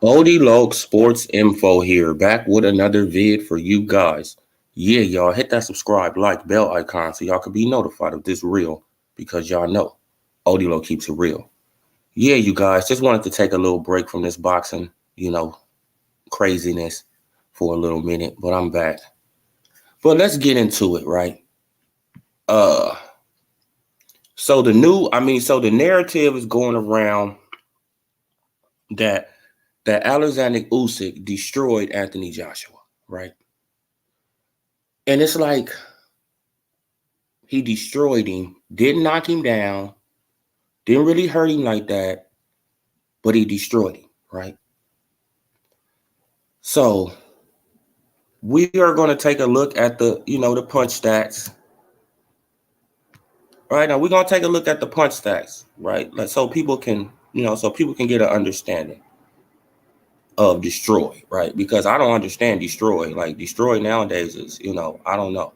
Odie Loke Sports Info here, back with another vid for you guys. Yeah, y'all hit that subscribe, like, bell icon so y'all can be notified of this reel because y'all know Odie Loke keeps it real. Yeah, you guys, just wanted to take a little break from this boxing, craziness for a little minute, but I'm back. But let's get into it, right? So the narrative is going around that Alexander Usyk destroyed Anthony Joshua, right? And it's like he destroyed him, didn't knock him down, didn't really hurt him like that, but he destroyed him, right? So we are going to take a look at the punch stats. Right now, we're going to take a look at the punch stats, right? So people can get an understanding of destroy, right? Because I don't understand destroy. Like destroy nowadays is, I don't know.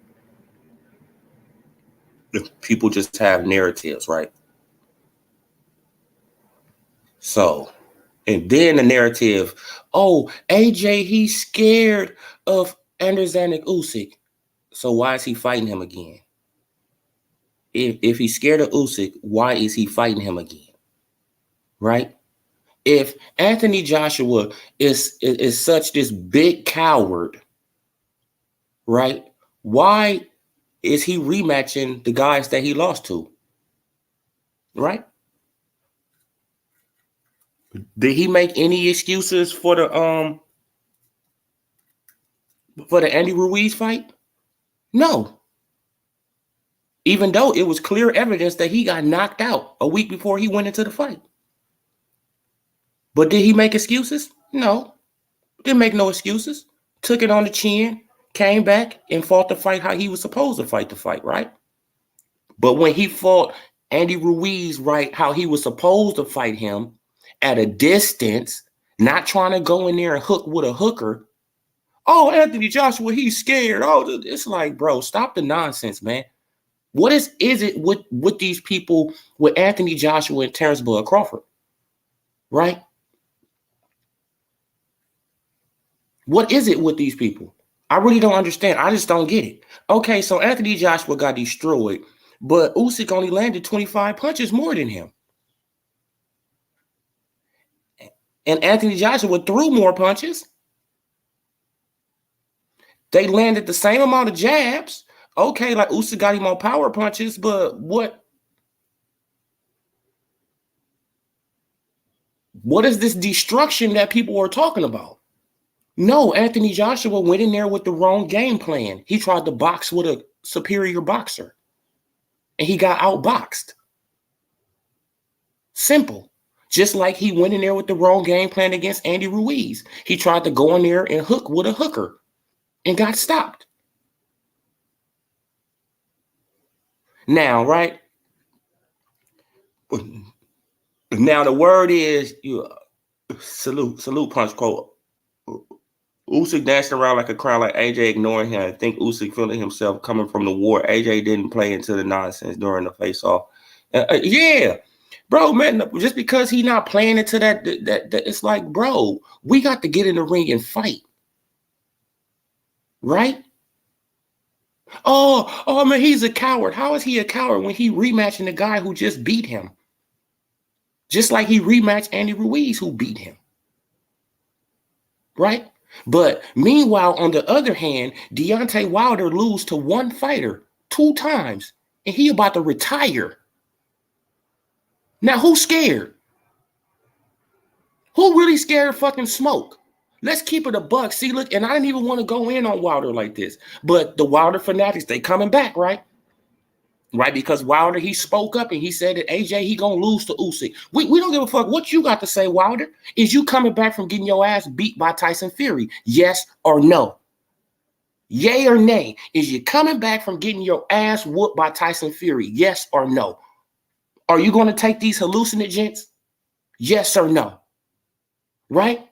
People just have narratives, right? So, and then the narrative, oh, AJ, he's scared of Alexander Usyk. So why is he fighting him again? If he's scared of Usyk, why is he fighting him again? Right? If Anthony Joshua is such this big coward, right? Why is he rematching the guys that he lost to? Right? Did he make any excuses for the Andy Ruiz fight? No. Even though it was clear evidence that he got knocked out a week before he went into the fight. But did he make excuses? No. Didn't make no excuses. Took it on the chin, came back and fought the fight how he was supposed to fight the fight, right? But when he fought Andy Ruiz, right, how he was supposed to fight him at a distance, not trying to go in there and hook with a hooker. Oh, Anthony Joshua, he's scared. Oh, it's like, bro, stop the nonsense, man. What is it with these people, with Anthony Joshua and Terrence Bud Crawford, right? What is it with these people? I really don't understand. I just don't get it. Okay, so Anthony Joshua got destroyed, but Usyk only landed 25 punches more than him. And Anthony Joshua threw more punches. They landed the same amount of jabs. Okay, like Usyk got him on power punches, but what is this destruction that people are talking about? No, Anthony Joshua went in there with the wrong game plan. He tried to box with a superior boxer, and he got outboxed. Simple. Just like he went in there with the wrong game plan against Andy Ruiz. He tried to go in there and hook with a hooker and got stopped. Now, right? Now the word is salute punch quote. Usyk dancing around like a crown, like AJ ignoring him. I think Usyk feeling himself coming from the war. AJ didn't play into the nonsense during the face-off. Yeah, bro, man, just because he's not playing into that, it's like, bro, we got to get in the ring and fight. Right? Oh, man, he's a coward. How is he a coward when he rematching the guy who just beat him? Just like he rematched Andy Ruiz, who beat him. right? But meanwhile, on the other hand, Deontay Wilder lose to one fighter 2 times, and he about to retire. Now, who's scared? Who really scared of fucking smoke? Let's keep it a buck. See, look, and I didn't even want to go in on Wilder like this, but the Wilder fanatics, they coming back, right? Right, because Wilder, he spoke up and he said that AJ, he gonna lose to Usyk. We don't give a fuck what you got to say, Wilder. Is you coming back from getting your ass beat by Tyson Fury? Yes or no? Yay or nay? Is you coming back from getting your ass whooped by Tyson Fury? Yes or no? Are you gonna take these hallucinogens? Yes or no? Right?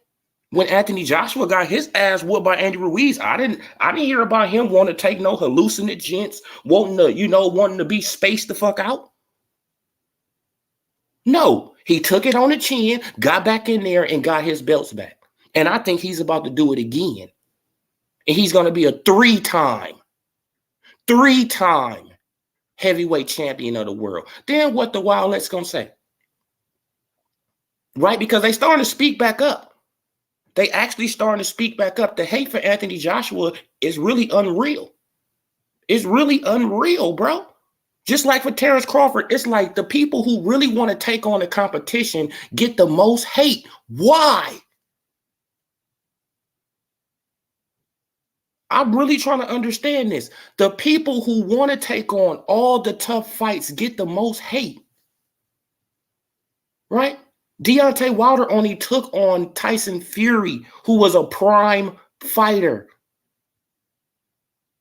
When Anthony Joshua got his ass whooped by Andy Ruiz, I didn't hear about him wanting to take no hallucinogens, wanting to be spaced the fuck out. No, he took it on the chin, got back in there, and got his belts back. And I think he's about to do it again. And he's going to be a three-time heavyweight champion of the world. Then what the Wildlet's going to say? Right? Because they starting to speak back up. They actually starting to speak back up. The hate for Anthony Joshua is really unreal. It's really unreal, bro. Just like for Terrence Crawford, it's like the people who really want to take on the competition get the most hate. Why? I'm really trying to understand this. The people who want to take on all the tough fights get the most hate. Right? Deontay Wilder only took on Tyson Fury, who was a prime fighter.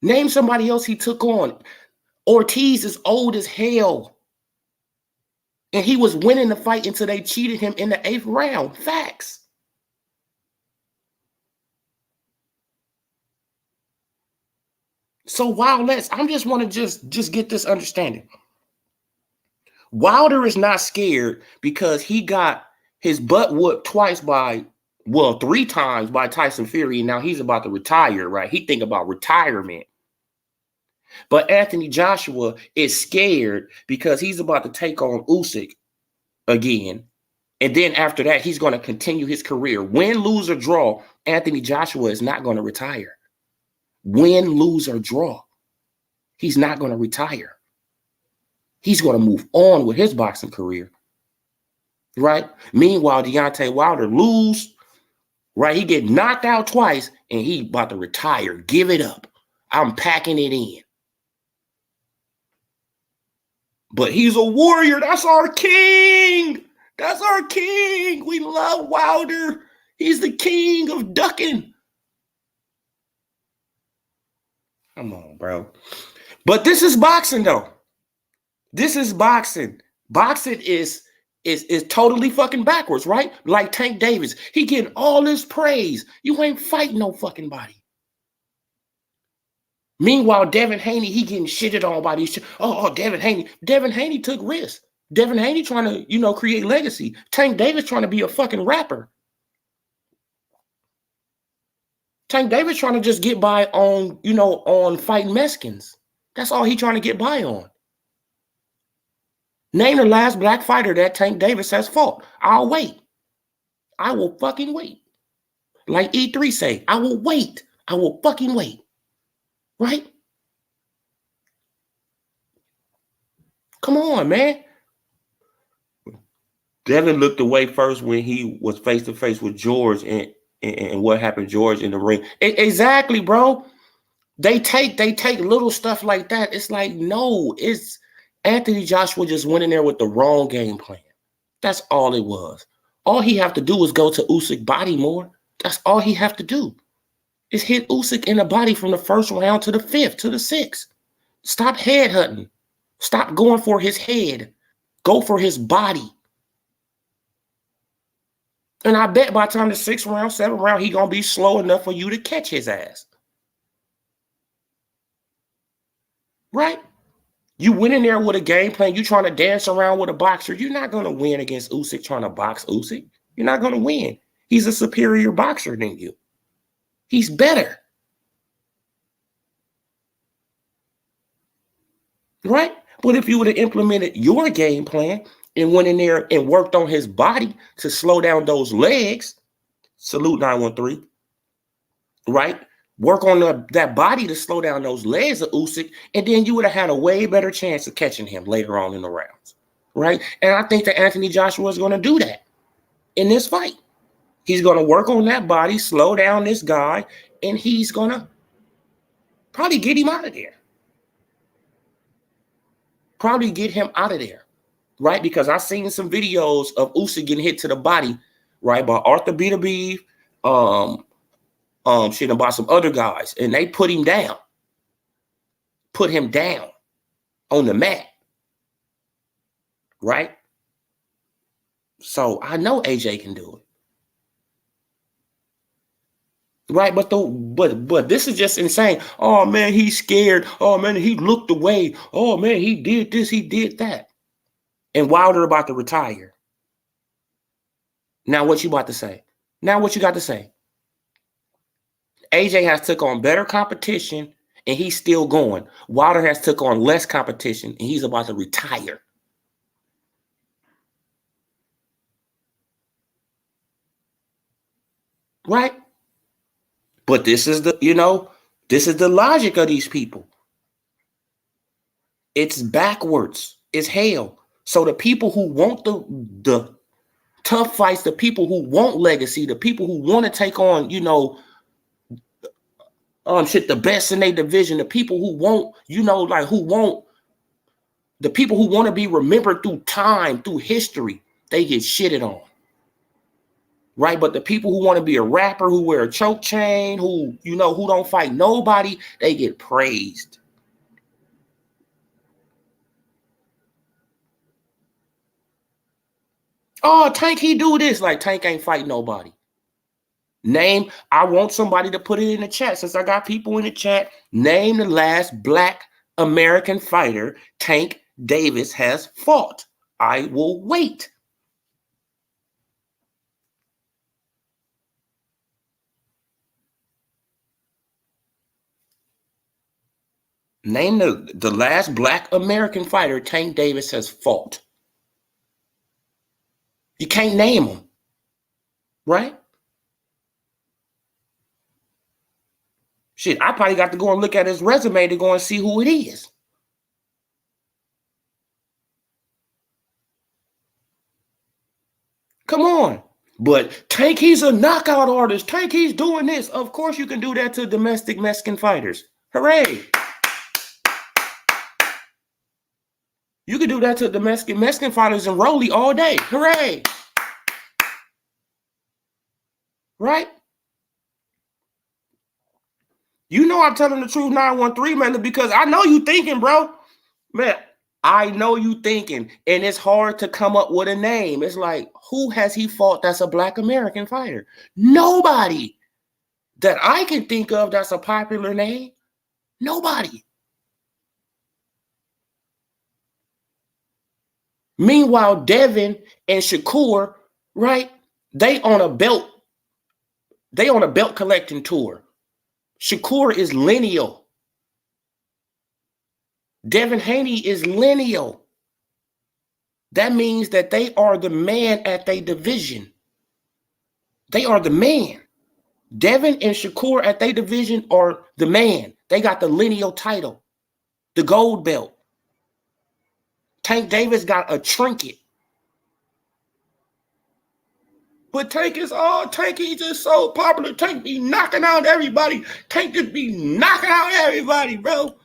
Name somebody else he took on. Ortiz is old as hell. And he was winning the fight until they cheated him in the 8th round. Facts. So Wildlet's, I just want to just get this understanding. Wilder is not scared because he got his butt whooped twice three times by Tyson Fury, and now he's about to retire, right? He think about retirement. But Anthony Joshua is scared because he's about to take on Usyk again. And then after that, he's going to continue his career. Win, lose, or draw, Anthony Joshua is not going to retire. Win, lose, or draw, he's not going to retire. He's going to move on with his boxing career. Right? Meanwhile, Deontay Wilder lose, right? He get knocked out twice, and he about to retire. Give it up. I'm packing it in. But he's a warrior. That's our king. That's our king. We love Wilder. He's the king of ducking. Come on, bro. But this is boxing, though. This is boxing. Boxing is totally fucking backwards, right? Like Tank Davis. He getting all this praise. You ain't fighting no fucking body. Meanwhile, Devin Haney, he getting shitted on by these. Devin Haney. Devin Haney took risks. Devin Haney trying to, create legacy. Tank Davis trying to be a fucking rapper. Tank Davis trying to just get by on fighting Mexicans. That's all he trying to get by on. Name the last black fighter that Tank Davis has fought. I'll wait. I will fucking wait. Like E3 say, I will wait. I will fucking wait. Right? Come on, man. Devin looked away first when he was face to face with George and what happened, George, in the ring. Exactly, bro. They take little stuff like that. It's like, no, it's Anthony Joshua just went in there with the wrong game plan. That's all it was. All he have to do is go to Usyk body more. That's all he have to do. Is hit Usyk in the body from the first round to the 5th, to the 6th. Stop headhunting. Stop going for his head. Go for his body. And I bet by the time the 6th round, 7th round, he going to be slow enough for you to catch his ass. Right? You went in there with a game plan. You trying to dance around with a boxer. You're not going to win against Usyk trying to box Usyk. You're not going to win. He's a superior boxer than you. He's better. Right? But if you would have implemented your game plan and went in there and worked on his body to slow down those legs, salute 913. right? Work on that body to slow down those legs of Usyk, and then you would have had a way better chance of catching him later on in the rounds, right? And I think that Anthony Joshua is going to do that in this fight. He's going to work on that body, slow down this guy, and he's going to probably get him out of there. Probably get him out of there, right? Because I've seen some videos of Usyk getting hit to the body, right, by Arthur Beterbiev, shit about some other guys, and they put him down on the mat, right? So I know AJ can do it, right? But this is just insane. Oh man, he's scared. Oh man, he looked away. Oh man, he did this, he did that. And Wilder about to retire. Now what you about to say? Now what you got to say? AJ has took on better competition and he's still going. Wilder has took on less competition and he's about to retire. Right? But this is the logic of these people. It's backwards. It's hell. So the people who want the tough fights, the people who want legacy, the people who want to take on, the best in their division, the people who want, the people who want to be remembered through time, through history, they get shitted on. Right? But the people who want to be a rapper, who wear a choke chain, who don't fight nobody, they get praised. Oh, Tank, he do this. Like, Tank ain't fight nobody. Name, I want somebody to put it in the chat, since I got people in the chat. Name the last Black American fighter Tank Davis has fought. I will wait. Name the last Black American fighter Tank Davis has fought. You can't name him, right? Shit, I probably got to go and look at his resume to go and see who it is. Come on. But Tank, he's a knockout artist. Tank, he's doing this. Of course you can do that to domestic Mexican fighters. Hooray. You can do that to domestic Mexican fighters in Rolly all day. Hooray. Right? You know I'm telling the truth, 913, man, because I know you thinking, bro. Man, I know you thinking, and it's hard to come up with a name. It's like, who has he fought that's a Black American fighter? Nobody that I can think of that's a popular name. Nobody. Meanwhile, Devin and Shakur, right? They on a belt collecting tour. Shakur is lineal. Devin Haney is lineal. That means that they are the man at their division. They are the man. Devin and Shakur at their division are the man. They got the lineal title, the gold belt. Tank Davis got a trinket. But Tank is he's just so popular. Tank be knocking out everybody. Tank just be knocking out everybody, bro.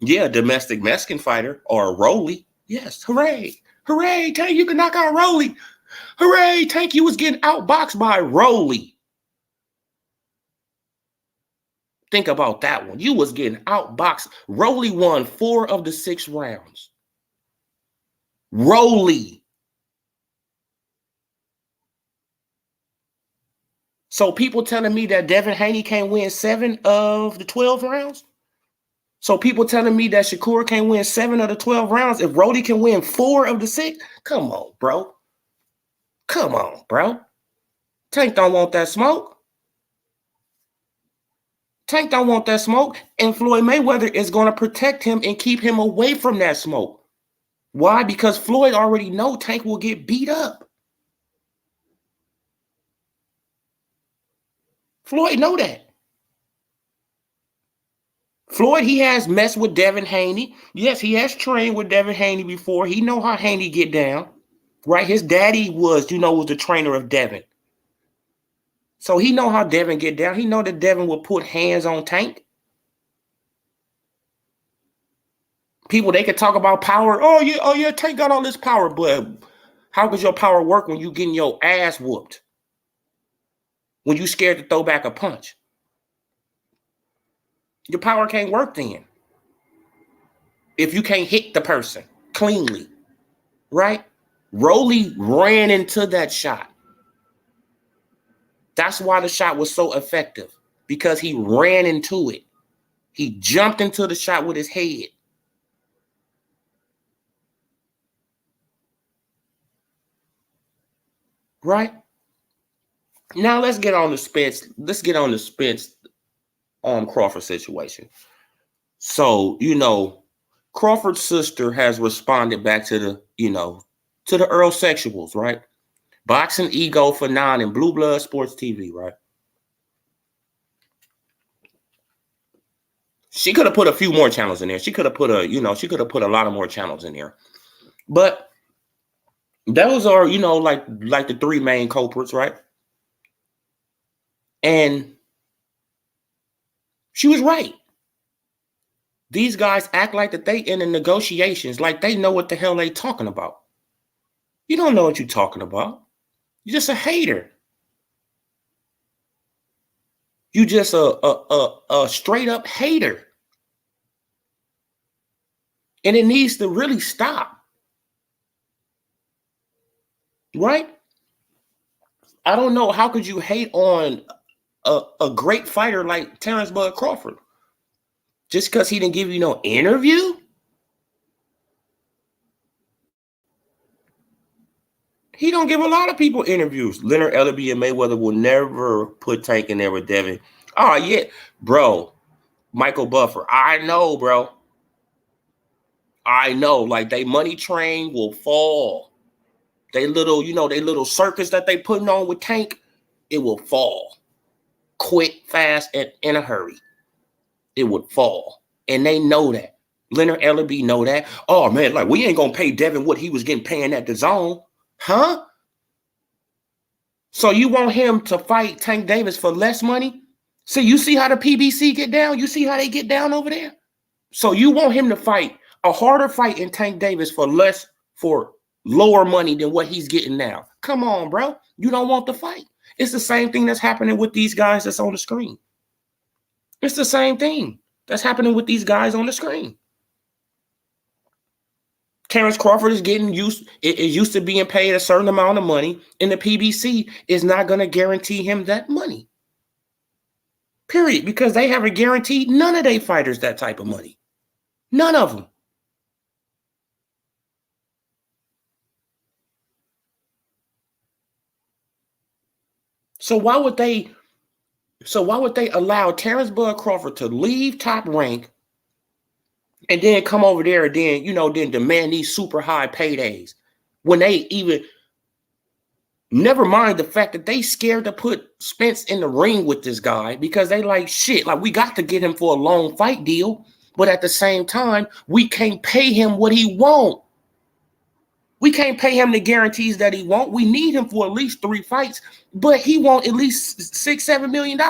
Yeah, domestic Mexican fighter or Rolly. Yes, hooray. Hooray, Tank, you can knock out Rolly. Hooray, Tank, you was getting outboxed by Rolly. Think about that one. You was getting outboxed. Rolly won 4 of the 6 rounds. Rolly. So people telling me that Devin Haney can't win 7 of the 12 rounds? So people telling me that Shakur can't win 7 of the 12 rounds if Rolly can win 4 of the 6? Come on, bro. Come on, bro. Tank don't want that smoke. Tank don't want that smoke. And Floyd Mayweather is going to protect him and keep him away from that smoke. Why? Because Floyd already know Tank will get beat up. Floyd know that. Floyd, he has messed with Devin Haney. Yes, he has trained with Devin Haney before. He know how Haney get down, right? His daddy was the trainer of Devin. So he know how Devin get down. He know that Devin will put hands on Tank. People, they could talk about power. Oh yeah, Tank got all this power, but how does your power work when you getting your ass whooped? When you scared to throw back a punch? Your power can't work then. If you can't hit the person cleanly, right? Rolly ran into that shot. That's why the shot was so effective, because he ran into it. He jumped into the shot with his head. Right? Now let's get on the Spence. Let's get on the Spence Crawford situation. So, Crawford's sister has responded back to the Earl Sexuals, right? Boxing Ego for 9 and Blue Blood Sports TV, right? She could have put a few more channels in there. She could have put a lot of more channels in there. But those are, like the 3 main culprits, right? And she was right. These guys act like that they in the negotiations, like they know what the hell they talking about. You don't know what you're talking about. You're just a hater. You just a straight up hater. And it needs to really stop. Right? I don't know. How could you hate on a great fighter like Terrence Bud Crawford? Just because he didn't give you no interview? He don't give a lot of people interviews. Leonard Ellerbe and Mayweather will never put Tank in there with Devin. Oh, yeah. Bro, Michael Buffer. I know, bro. I know. Like, they money train will fall. They little circus that they putting on with Tank, it will fall. Quick, fast, and in a hurry. It would fall. And they know that. Leonard Ellerbe know that. Oh, man, like, we ain't going to pay Devin what he was getting paying at the zone. Huh? So you want him to fight Tank Davis for less money? So you see how the PBC get down? You see how they get down over there? So you want him to fight a harder fight in Tank Davis for lower money than what he's getting now. Come on, bro. You don't want the fight. It's the same thing that's happening with these guys that's on the screen. It's the same thing that's happening with these guys on the screen. Terrence Crawford is used to being paid a certain amount of money, and the PBC is not going to guarantee him that money. Period. Because they haven't guaranteed none of their fighters that type of money. None of them. So why would they allow Terrence Bud Crawford to leave Top Rank and then come over there and then demand these super high paydays when they even never mind the fact that they scared to put Spence in the ring with this guy because they like shit. Like, we got to get him for a long fight deal, but at the same time, we can't pay him what he wants. We can't pay him the guarantees that he wants. We need him for at least 3 fights, but he wants at least $6-7 million.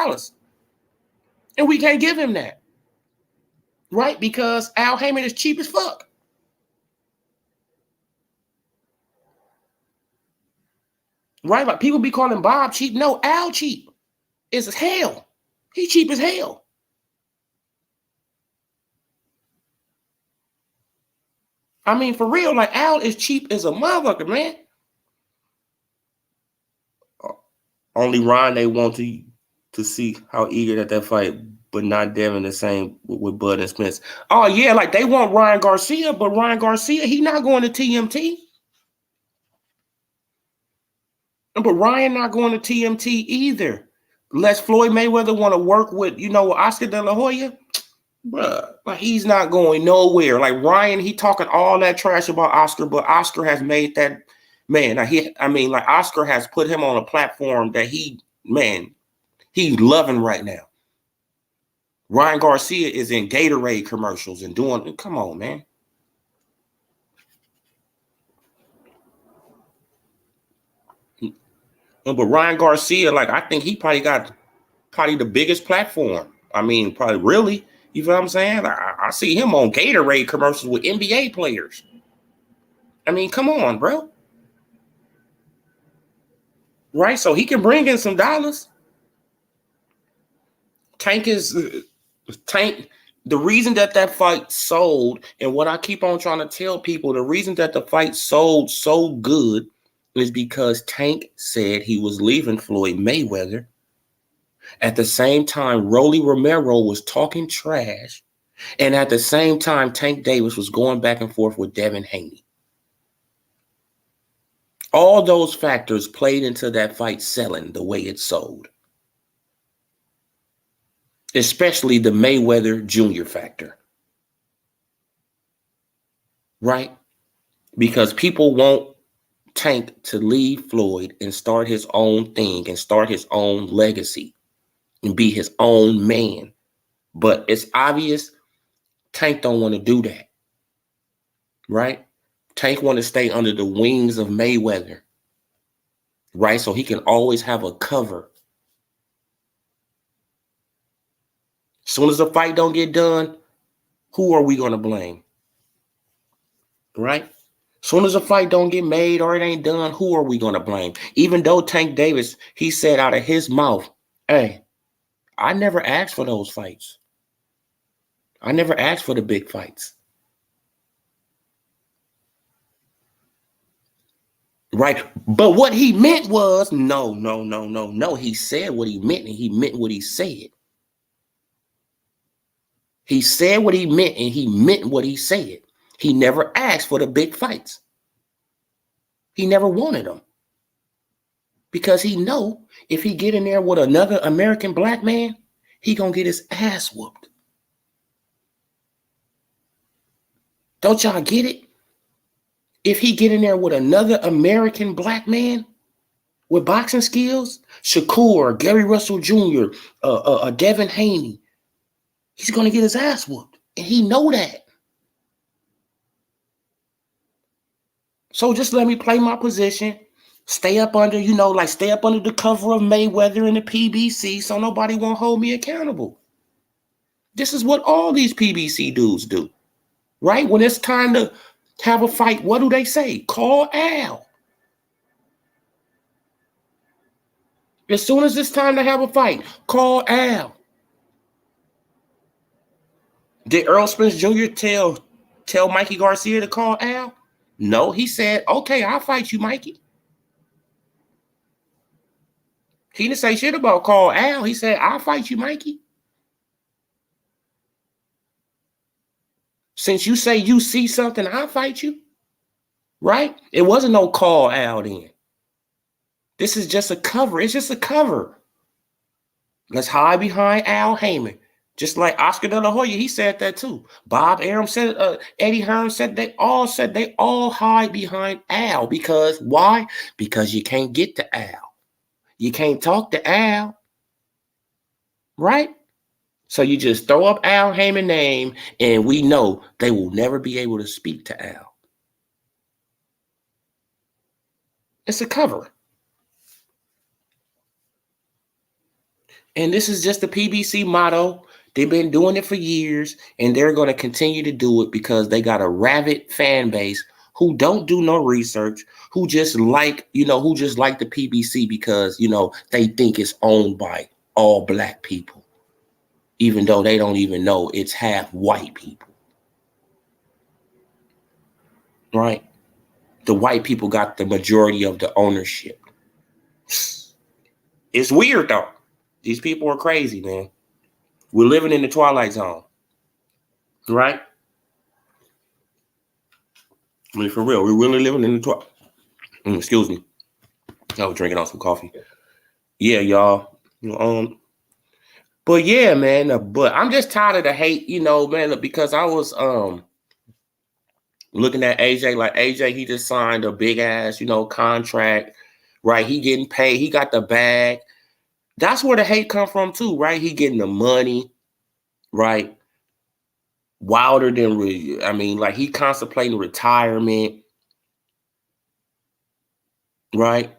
And we can't give him that. Right? Because Al Heyman is cheap as fuck. Right? Like, people be calling Bob cheap. No, Al cheap. Is as hell. He cheap as hell. I mean, for real, like, Al is cheap as a motherfucker, man. Only Ryan they want to see how eager that fight, but not Devin the same with Bud and Spence. Oh, yeah, like, they want Ryan Garcia, but Ryan Garcia, he not going to TMT. But Ryan not going to TMT either. Unless Floyd Mayweather want to work with, Oscar De La Hoya. Bruh, like, he's not going nowhere. Like, Ryan, he talking all that trash about Oscar, but Oscar has made that, man, Oscar has put him on a platform that He's loving right now. Ryan Garcia is in Gatorade commercials and doing, come on, man. But Ryan Garcia, like, I think he probably got the biggest platform. I mean, probably really. You feel what I'm saying? I see him on Gatorade commercials with NBA players. I mean, come on, bro. Right? So he can bring in some dollars. Tank. The reason that fight sold, and what I keep on trying to tell people, the reason that the fight sold so good is because Tank said he was leaving Floyd Mayweather. At the same time, Rolly Romero was talking trash. And at the same time, Tank Davis was going back and forth with Devin Haney. All those factors played into that fight selling the way it sold. Especially the Mayweather Jr. factor. Right? Because people want Tank to leave Floyd and start his own thing and start his own legacy and be his own man. But it's obvious Tank don't want to do that. Right? Tank want to stay under the wings of Mayweather. Right? So he can always have a cover. Soon as the fight don't get done, who are we going to blame? Right? Soon as a fight don't get made or it ain't done, who are we going to blame? Even though Tank Davis, he said out of his mouth, hey, I never asked for those fights. I never asked for the big fights. Right? But what he meant was, no. He said what he meant, and he meant what he said. He said what he meant, and he meant what he said. He never asked for the big fights. He never wanted them. Because he know if he get in there with another American black man, he gonna get his ass whooped. Don't y'all get it? If he get in there with another American black man with boxing skills, Shakur, Gary Russell Jr., Devin Haney, he's gonna get his ass whooped, and he know that. So just let me play my position, stay up under, stay up under the cover of Mayweather and the PBC, so nobody won't hold me accountable. This is what all these PBC dudes do, right? When it's time to have a fight, what do they say? Call Al. As soon as it's time to have a fight, call Al. Did Earl Spence Jr. tell Mikey Garcia to call Al? No, he said, okay, I'll fight you, Mikey. He didn't say shit about call Al. He said, I'll fight you, Mikey. Since you say you see something, I'll fight you. Right? It wasn't no call Al then. This is just a cover. It's just a cover. Let's hide behind Al Heyman. Just like Oscar De La Hoya, he said that too. Bob Arum said, Eddie Hearn said, they all hide behind Al. Because why? Because you can't get to Al. You can't talk to Al. Right? So you just throw up Al Heyman's name, and we know they will never be able to speak to Al. It's a cover. And this is just the PBC motto. They've been doing it for years, and they're going to continue to do it because they got a rabid fan base who don't do no research, who just like the PBC because, they think it's owned by all black people, even though they don't even know it's half white people. Right? The white people got the majority of the ownership. It's weird, though. These people are crazy, man. We're living in the Twilight Zone. Right? I mean, for real, we're really living in the Twilight. Excuse me. I was drinking on some coffee. Yeah, y'all. But yeah, man. But I'm just tired of the hate, man, because I was looking at AJ. Like AJ, he just signed a big ass, contract. Right? He getting paid. He got the bag. That's where the hate come from too, right? He getting the money, right? Wilder than, like he contemplating retirement, right?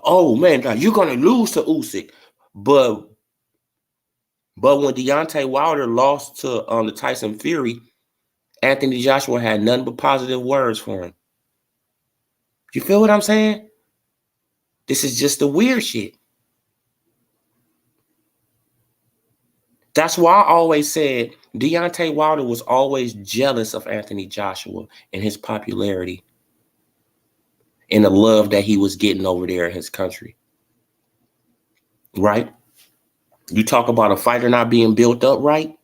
Oh man, like, you're gonna lose to Usyk, but when Deontay Wilder lost to the Tyson Fury, Anthony Joshua had nothing but positive words for him. You feel what I'm saying? This is just the weird shit. That's why I always said Deontay Wilder was always jealous of Anthony Joshua and his popularity and the love that he was getting over there in his country. Right? You talk about a fighter not being built up right.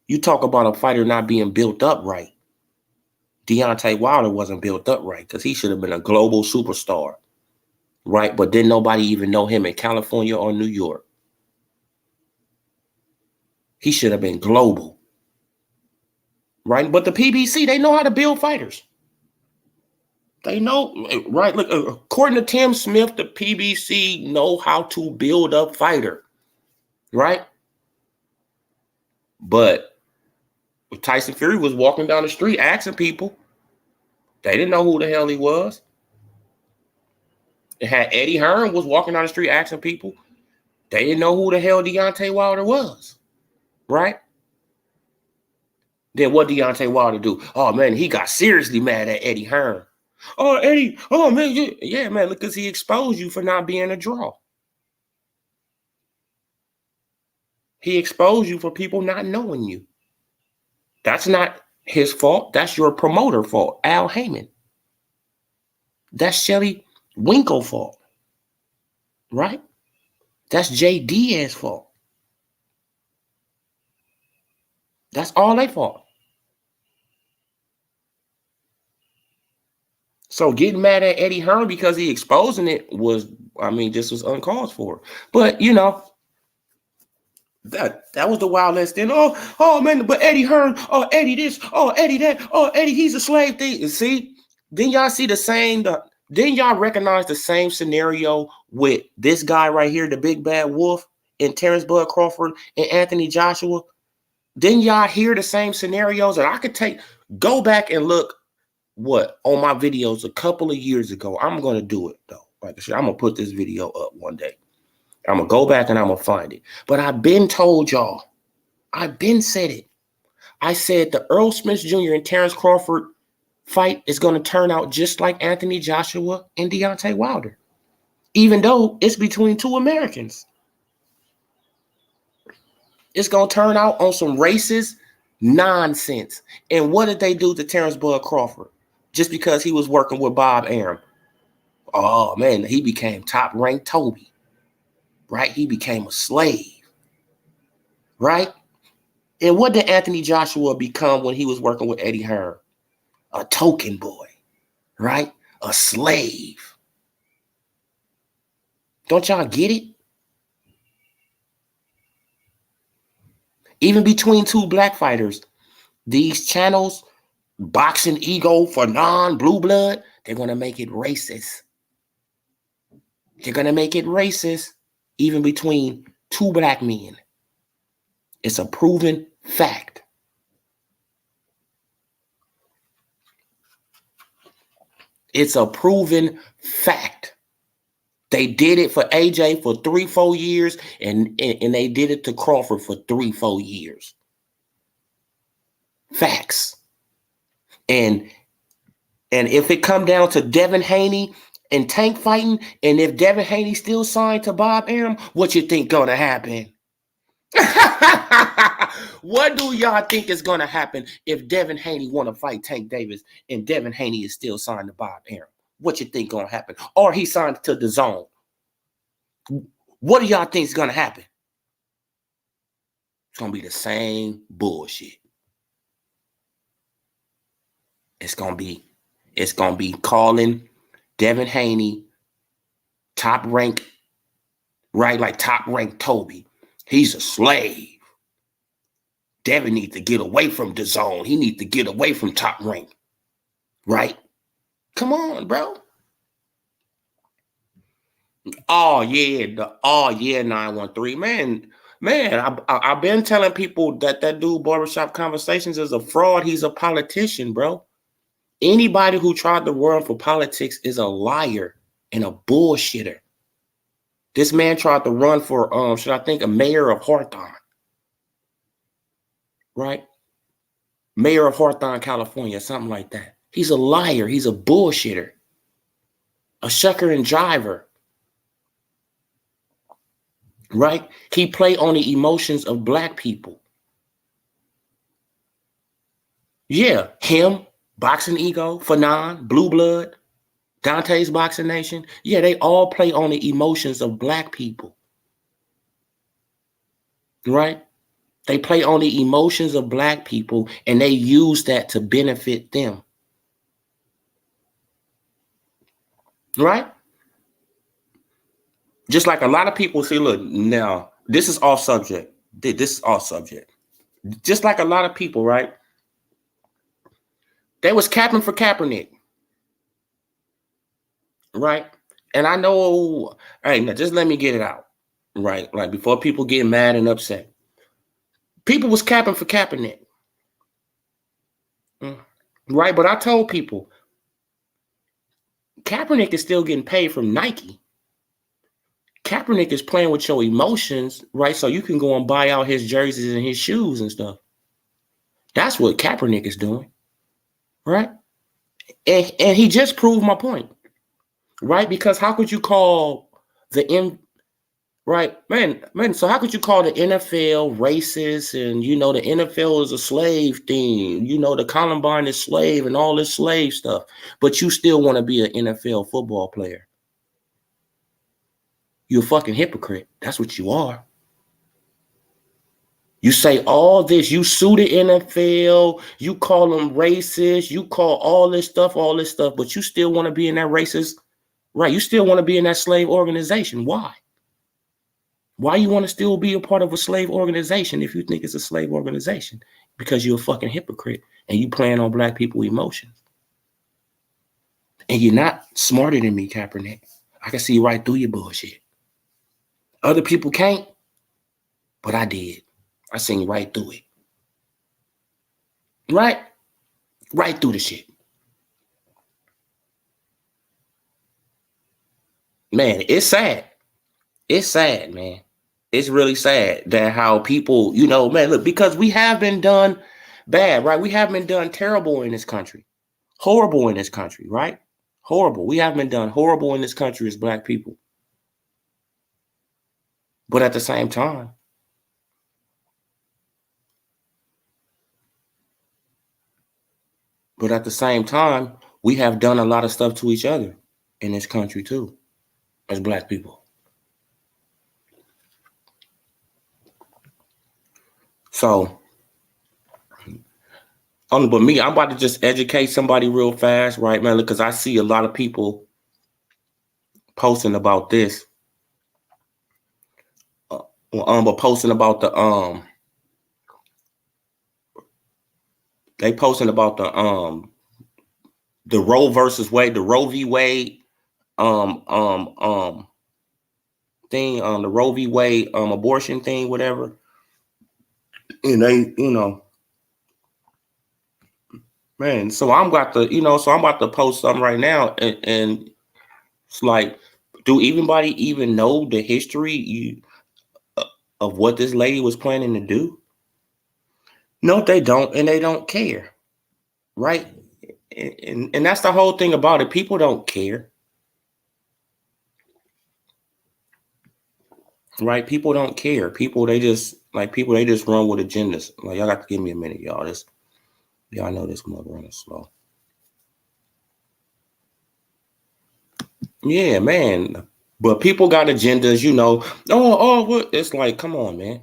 You talk about a fighter not being built up right. Deontay Wilder wasn't built up right because he should have been a global superstar. Right? But didn't nobody even know him in California or New York. He should have been global. Right? But the PBC, they know how to build fighters. They know, right? Look, according to Tim Smith, the PBC know how to build a fighter. Right? But Tyson Fury was walking down the street asking people. They didn't know who the hell he was. It had Eddie Hearn was walking down the street asking people. They didn't know who the hell Deontay Wilder was. Right? Then what Deontay Wilder do? Oh, man, he got seriously mad at Eddie Hearn. Oh, Eddie. Oh, man. Yeah, man, because he exposed you for not being a draw. He exposed you for people not knowing you. That's not his fault. That's your promoter fault, Al Heyman. That's Shelly Winkle fault. Right? That's Jay Diaz's fault. That's all their fault. So getting mad at Eddie Hearn because he exposing it was, this was uncalled for. But, that was the Wild West then. Oh man, but Eddie Hearn, oh Eddie this, oh Eddie that, oh Eddie he's a slave thing. See, then y'all see the same. Then y'all recognize the same scenario with this guy right here, the big bad wolf, and Terrence Bud Crawford and Anthony Joshua. Then y'all hear the same scenarios, and I could go back and look on my videos a couple of years ago. I'm gonna do it though. Like I said, I'm gonna put this video up one day. I'm going to go back and I'm going to find it. But I've been told y'all. I've been said it. I said the Earl Spence Jr. and Terrence Crawford fight is going to turn out just like Anthony Joshua and Deontay Wilder. Even though it's between two Americans. It's going to turn out on some racist nonsense. And what did they do to Terrence Bud Crawford? Just because he was working with Bob Arum. Oh, man, he became top-ranked Toby. Right? He became a slave. Right? And what did Anthony Joshua become when he was working with Eddie Hearn? A token boy. Right? A slave. Don't y'all get it? Even between two black fighters, these channels, Boxing Ego for non-blue blood, they're going to make it racist. They're going to make it racist. Even between two black men. It's a proven fact. It's a proven fact. They did it for AJ for 3-4 years, and they did it to Crawford for 3-4 years. Facts. And if it come down to Devin Haney and Tank fighting, and if Devin Haney still signed to Bob Arum, what you think gonna happen? What do y'all think is gonna happen if Devin Haney want to fight Tank Davis and Devin Haney is still signed to Bob Arum? What you think gonna happen? Or he signed to the Zone? What do y'all think is gonna happen? It's gonna be the same bullshit. It's gonna be calling Devin Haney top rank, right? Like top rank Toby. He's a slave. Devin needs to get away from the Zone. He needs to get away from top rank. Right? Come on, bro. Oh yeah, 913. I've been telling people that dude Barbershop Conversations is a fraud. He's a politician, bro. Anybody who tried to run for politics is a liar and a bullshitter. This man tried to run for should I think a mayor of Hawthorne, right? Mayor of Hawthorne, California, something like that. He's a liar. He's a bullshitter, a shucker and driver, right? He played on the emotions of black people. Yeah, him, Boxing Ego, Fanon, Blue Blood, Dante's Boxing Nation. Yeah, they all play on the emotions of black people, right? They play on the emotions of black people and they use that to benefit them, right? Just like a lot of people say, look, now, this is off subject. This is off subject. Just like a lot of people, right? They was capping for Kaepernick, right? And I know, hey, now just let me get it out, right? Like before people get mad and upset. People was capping for Kaepernick, right? But I told people, Kaepernick is still getting paid from Nike. Kaepernick is playing with your emotions, right? So you can go and buy out his jerseys and his shoes and stuff. That's what Kaepernick is doing, right? And he just proved my point, right? Because how could you call the right, man? So how could you call the NFL racist? And you know the NFL is a slave thing. You know the Columbine is slave and all this slave stuff. But you still want to be an NFL football player. You're a fucking hypocrite. That's what you are. You say all this, you sue the NFL, you call them racist, you call all this stuff, but you still want to be in that racist, right? You still want to be in that slave organization. Why? Why you want to still be a part of a slave organization if you think it's a slave organization? Because you're a fucking hypocrite and you playing on black people's emotions. And you're not smarter than me, Kaepernick. I can see right through your bullshit. Other people can't, but I did. I seen right through it. Right? Right through the shit. Man, it's sad. It's sad, man. It's really sad that how people, you know, man, look, because we have been done bad, right? We have been done terrible in this country. Horrible in this country, right? Horrible. We have been done horrible in this country as black people. But at the same time, we have done a lot of stuff to each other in this country too, as black people. So, but me, I'm about to just educate somebody real fast, right, man? Because I see a lot of people posting about this. But posting about they posting about the Roe versus Wade, the Roe v. Wade thing, the Roe v. Wade abortion thing, whatever. And they, you know, man, so I'm about to post something right now, and it's like, do anybody even know the history of what this lady was planning to do? No, they don't, and they don't care, right? And that's the whole thing about it. People don't care, right? People don't care. People they just run with agendas. Like, y'all got to give me a minute, y'all. Y'all know this mother running slow. Yeah, man. But people got agendas, you know. What? It's like, come on, man.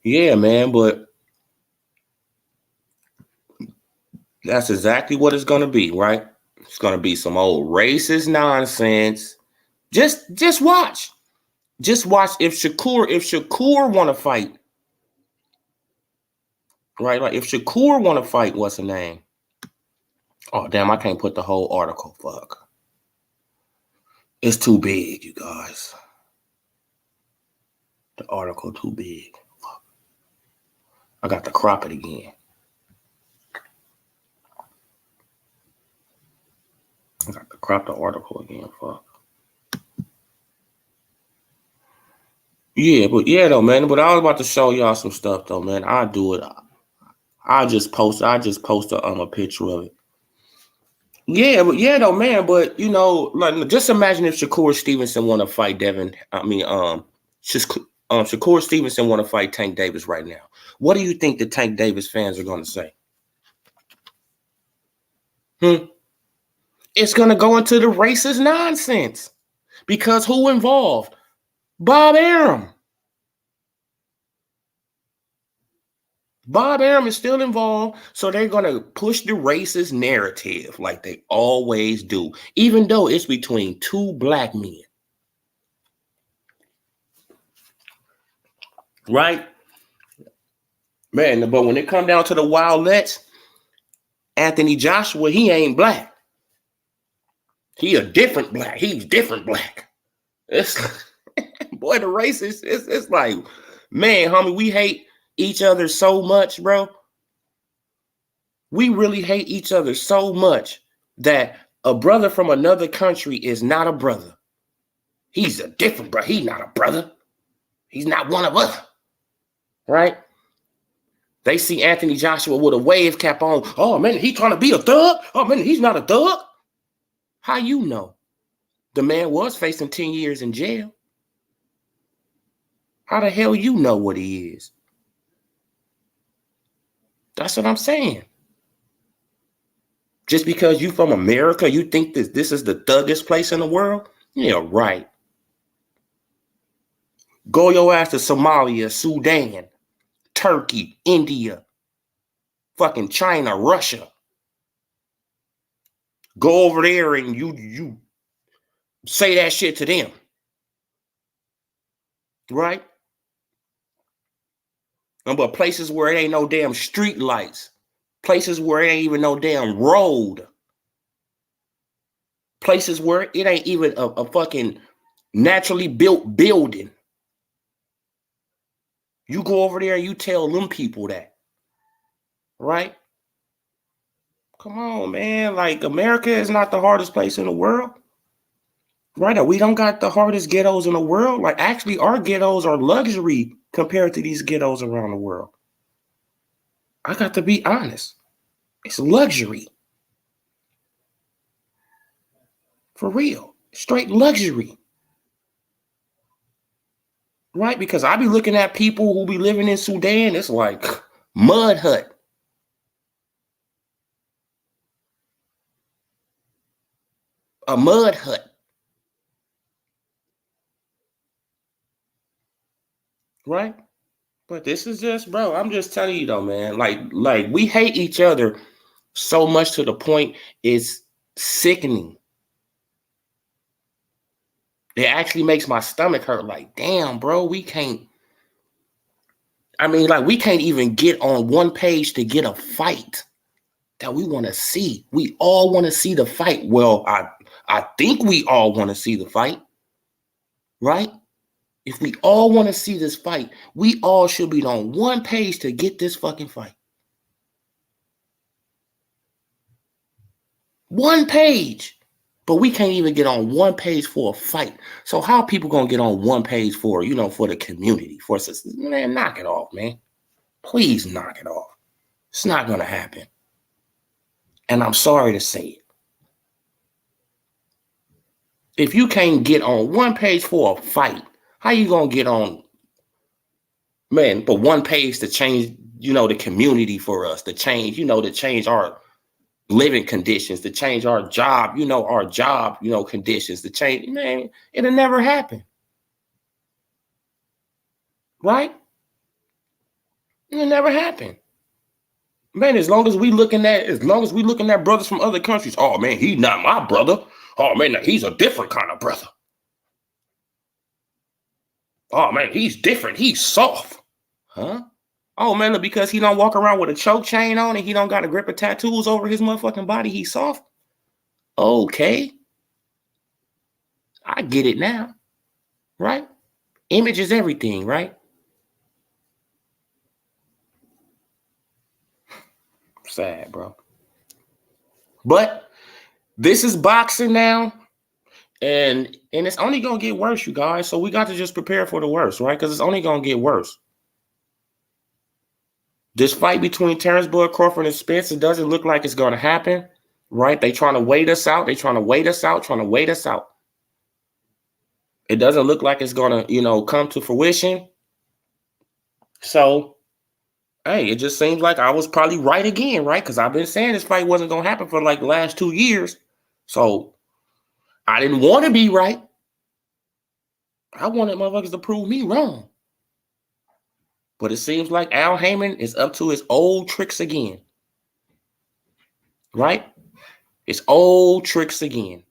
Yeah, man, but that's exactly what it's gonna be, right? It's gonna be some old racist nonsense. Just watch. Just watch if Shakur want to fight. Right? Like if Shakur want to fight, what's the name? Oh, damn, I can't put the whole article. Fuck. It's too big, you guys. The article too big. Fuck. I got to crop it again. I got to crop the article again. Fuck. Yeah, but yeah, though, man. But I was about to show y'all some stuff, though, man. I'll do it. I just post a picture of it. Yeah, but yeah, though, man. But you know, like, just imagine if Shakur Stevenson want to fight Shakur Stevenson want to fight Tank Davis right now. What do you think the Tank Davis fans are going to say? It's going to go into the racist nonsense because who involved? Bob Arum. Bob Arum is still involved, so they're going to push the racist narrative like they always do, even though it's between two black men. Right? Man, but when it come down to the Wildlets, Anthony Joshua, he ain't black. He a different black. He's different black. It's boy, the racist, it's like, man, homie, we hate each other so much, bro. We really hate each other so much that a brother from another country is not a brother. He's a different brother. He's not a brother. He's not one of us. Right? They see Anthony Joshua with a wave cap on. Oh, man, he trying to be a thug? Oh, man, he's not a thug. How you know? The man was facing 10 years in jail. How the hell you know what he is? That's what I'm saying. Just because you from America, you think that this is the thuggest place in the world? Yeah, right. Go your ass to Somalia, Sudan, Turkey, India, fucking China, Russia. Go over there and you say that shit to them. Right? But places where it ain't no damn street lights. Places where it ain't even no damn road. Places where it ain't even a fucking naturally built building. You go over there and you tell them people that. Right? Come on, man. Like, America is not the hardest place in the world. Right? We don't got the hardest ghettos in the world. Like, actually, our ghettos are luxury compared to these ghettos around the world. I got to be honest. It's luxury. For real. Straight luxury. Right? Because I be looking at people who be living in Sudan. It's like mud hut. A mud hut. Right? But this is just, bro, I'm just telling you though, man. Like we hate each other so much to the point it's sickening. It actually makes my stomach hurt. Like, damn, bro, we can't even get on one page to get a fight that we want to see. We all want to see the fight. Well, I think we all want to see the fight, right? If we all want to see this fight, we all should be on one page to get this fucking fight. One page. But we can't even get on one page for a fight. So how are people going to get on one page for the community? Man, knock it off, man. Please knock it off. It's not going to happen. And I'm sorry to say it. If you can't get on one page for a fight, how you going to get on, man, but one page to change, the community for us, to change our living conditions, to change our job, conditions, to change, man, it'll never happen. Right? It'll never happen. Man, as long as we looking at brothers from other countries, oh man, he's not my brother. Oh man, he's a different kind of brother. Oh man, he's different. He's soft. Huh? Oh man, look, because he don't walk around with a choke chain on and he don't got a grip of tattoos over his motherfucking body, he's soft. Okay. I get it now. Right? Image is everything, right? Sad, bro. But this is boxing now. And it's only gonna get worse, you guys. So we got to just prepare for the worst, right? Because it's only gonna get worse. This fight between Terrence Bud Crawford and Spence, it doesn't look like it's gonna happen, right? They trying to wait us out. They trying to wait us out. It doesn't look like it's gonna, come to fruition. So, hey, it just seems like I was probably right again, right? Because I've been saying this fight wasn't gonna happen for like the last 2 years. So I didn't want to be right. I wanted motherfuckers to prove me wrong. But it seems like Al Heyman is up to his old tricks again. Right? His old tricks again.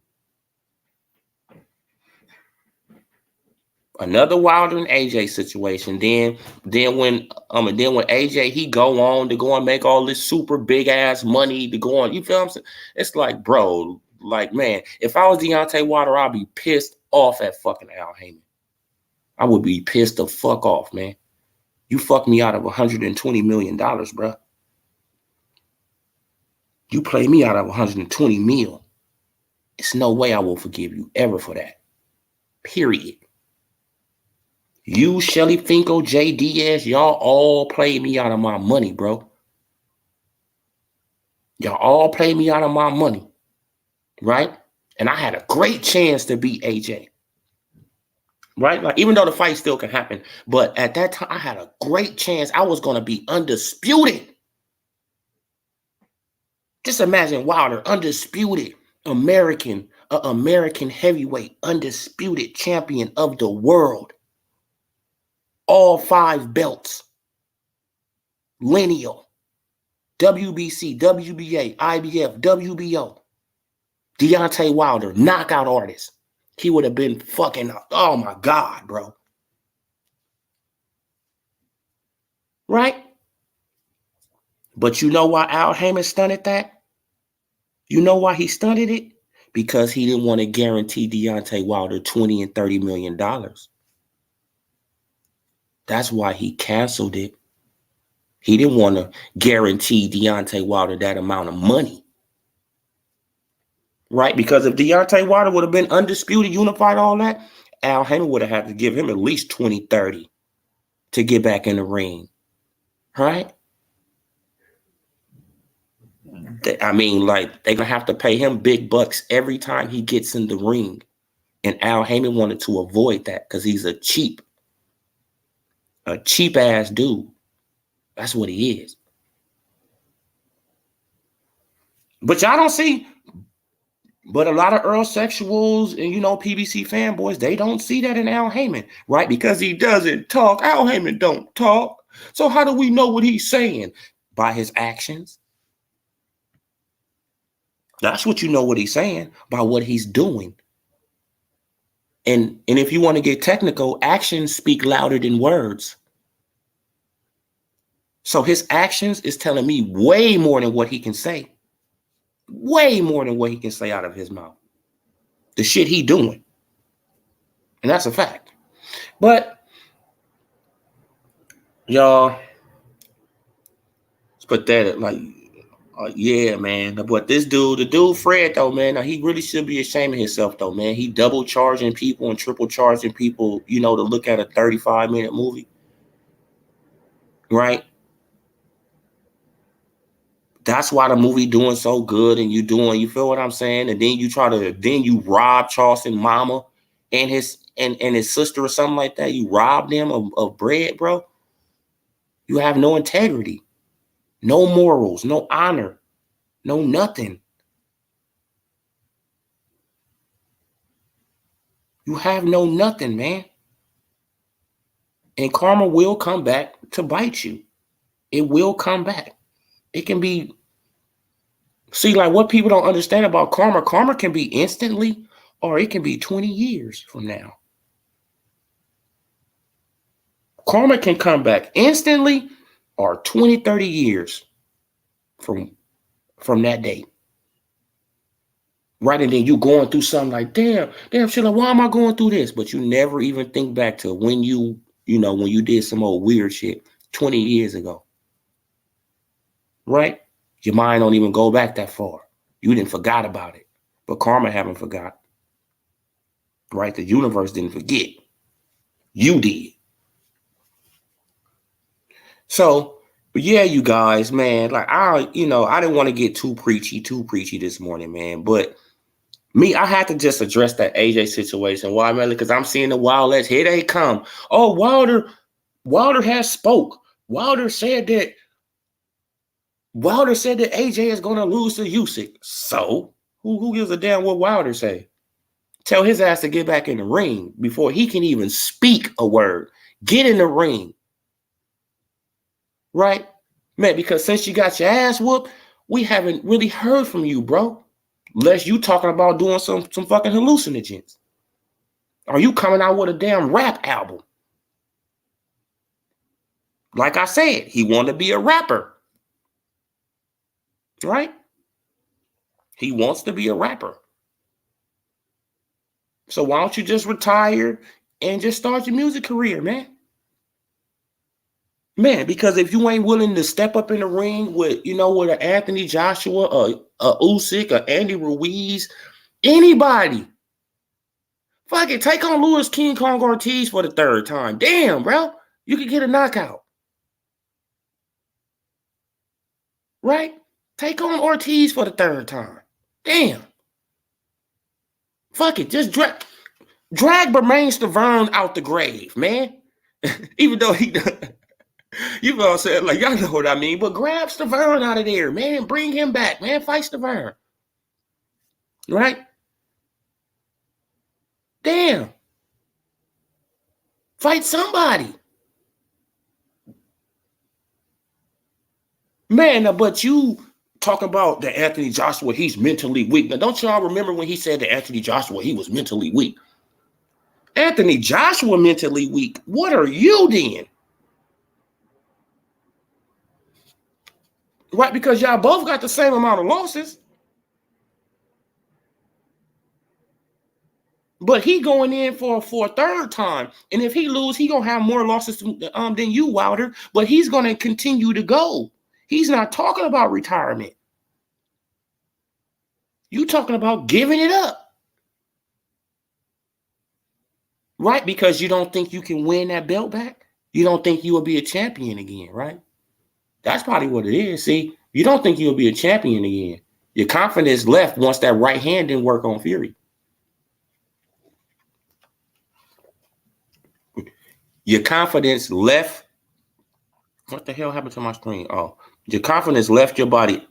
Another Wilder and AJ situation. Then when AJ he go on to go and make all this super big ass money to go on, you feel what I'm saying? It's like, bro, like, man, if I was Deontay Wilder, I'd be pissed off at fucking Al Heyman. I would be pissed the fuck off, man. You fucked me out of $120 million, bro. You played me out of 120 mil. It's no way I will forgive you ever for that. Period. You, Shelly Finkel, Jay Diaz, y'all all played me out of my money, bro. Y'all all played me out of my money, right? And I had a great chance to beat AJ, right? Like, even though the fight still can happen, but at that time, I had a great chance. I was going to be undisputed. Just imagine Wilder, undisputed American heavyweight, undisputed champion of the world. All 5 belts. Lineal. WBC, WBA, IBF, WBO. Deontay Wilder, knockout artist. He would have been fucking, oh my God, bro. Right? But you know why Al Heyman stunted that? You know why he stunted it? Because he didn't want to guarantee Deontay Wilder $20 and $30 million. That's why he canceled it. He didn't want to guarantee Deontay Wilder that amount of money. Right? Because if Deontay Wilder would have been undisputed, unified, all that, Al Heyman would have had to give him at least 20, 30 to get back in the ring. Right? I mean, like, they're going to have to pay him big bucks every time he gets in the ring. And Al Heyman wanted to avoid that because he's a cheap ass dude. That's what he is. But y'all don't see, but a lot of Earl sexuals and, PBC fanboys, they don't see that in Al Heyman, right? Because he doesn't talk. Al Heyman don't talk. So how do we know what he's saying? By his actions. That's what you know what he's saying, by what he's doing. And if you want to get technical, actions speak louder than words. So his actions is telling me way more than what he can say. Way more than what he can say out of his mouth. The shit he doing. And that's a fact. But, y'all, it's pathetic. Like, yeah, man. But the dude Fred, though, man, he really should be ashamed of himself, though, man. He double charging people and triple charging people, to look at a 35-minute movie. Right? That's why the movie doing so good, and you feel what I'm saying? And then you rob Charleston mama and his sister or something like that. You rob them of bread, bro. You have no integrity, no morals, no honor, no nothing. You have no nothing, man. And karma will come back to bite you. It will come back. It can be, see, like, what people don't understand about karma can be instantly, or it can be 20 years from now. Karma can come back instantly, are 20, 30 years from that date. Right, and then you going through something like, damn, shit, like, why am I going through this? But you never even think back to when when you did some old weird shit 20 years ago. Right? Your mind don't even go back that far. You didn't forgot about it. But karma haven't forgot. Right? The universe didn't forget. You did. So, yeah, you guys, man, like I didn't want to get too preachy this morning, man. But me, I had to just address that AJ situation. Why, man? Because I'm seeing the Wildlets. Here they come. Oh, Wilder has spoke. Wilder said that AJ is going to lose to Usyk. So, who gives a damn what Wilder say? Tell his ass to get back in the ring before he can even speak a word. Get in the ring. Right? Man, because since you got your ass whooped, we haven't really heard from you, bro. Unless you talking about doing some fucking hallucinogens. Are you coming out with a damn rap album? Like I said, he wanted to be a rapper. Right? He wants to be a rapper. So why don't you just retire and just start your music career, man? Man, because if you ain't willing to step up in the ring with an Anthony Joshua, a Usyk, or Andy Ruiz, anybody, fuck it, take on Louis King Kong Ortiz for the third time. Damn, bro, you could get a knockout. Right? Take on Ortiz for the third time. Damn. Fuck it, just drag Bermain Stavern out the grave, man. Even though he you know what I'm saying? Like, y'all know what I mean. But grab Stavern out of there, man. Bring him back, man. Fight Stavern. Right? Damn. Fight somebody. Man, but you talking about the Anthony Joshua, he's mentally weak. Now, don't y'all remember when he said to Anthony Joshua he was mentally weak? Anthony Joshua mentally weak. What are you then? Right, because y'all both got the same amount of losses. But he going in for a third time. And if he lose, he going to have more losses than you, Wilder. But he's going to continue to go. He's not talking about retirement. You talking about giving it up. Right? Because you don't think you can win that belt back? You don't think you will be a champion again, right? That's probably what it is. See, you don't think you'll be a champion again. Your confidence left once that right hand didn't work on Fury. Your confidence left. What the hell happened to my screen? Oh, your confidence left your body.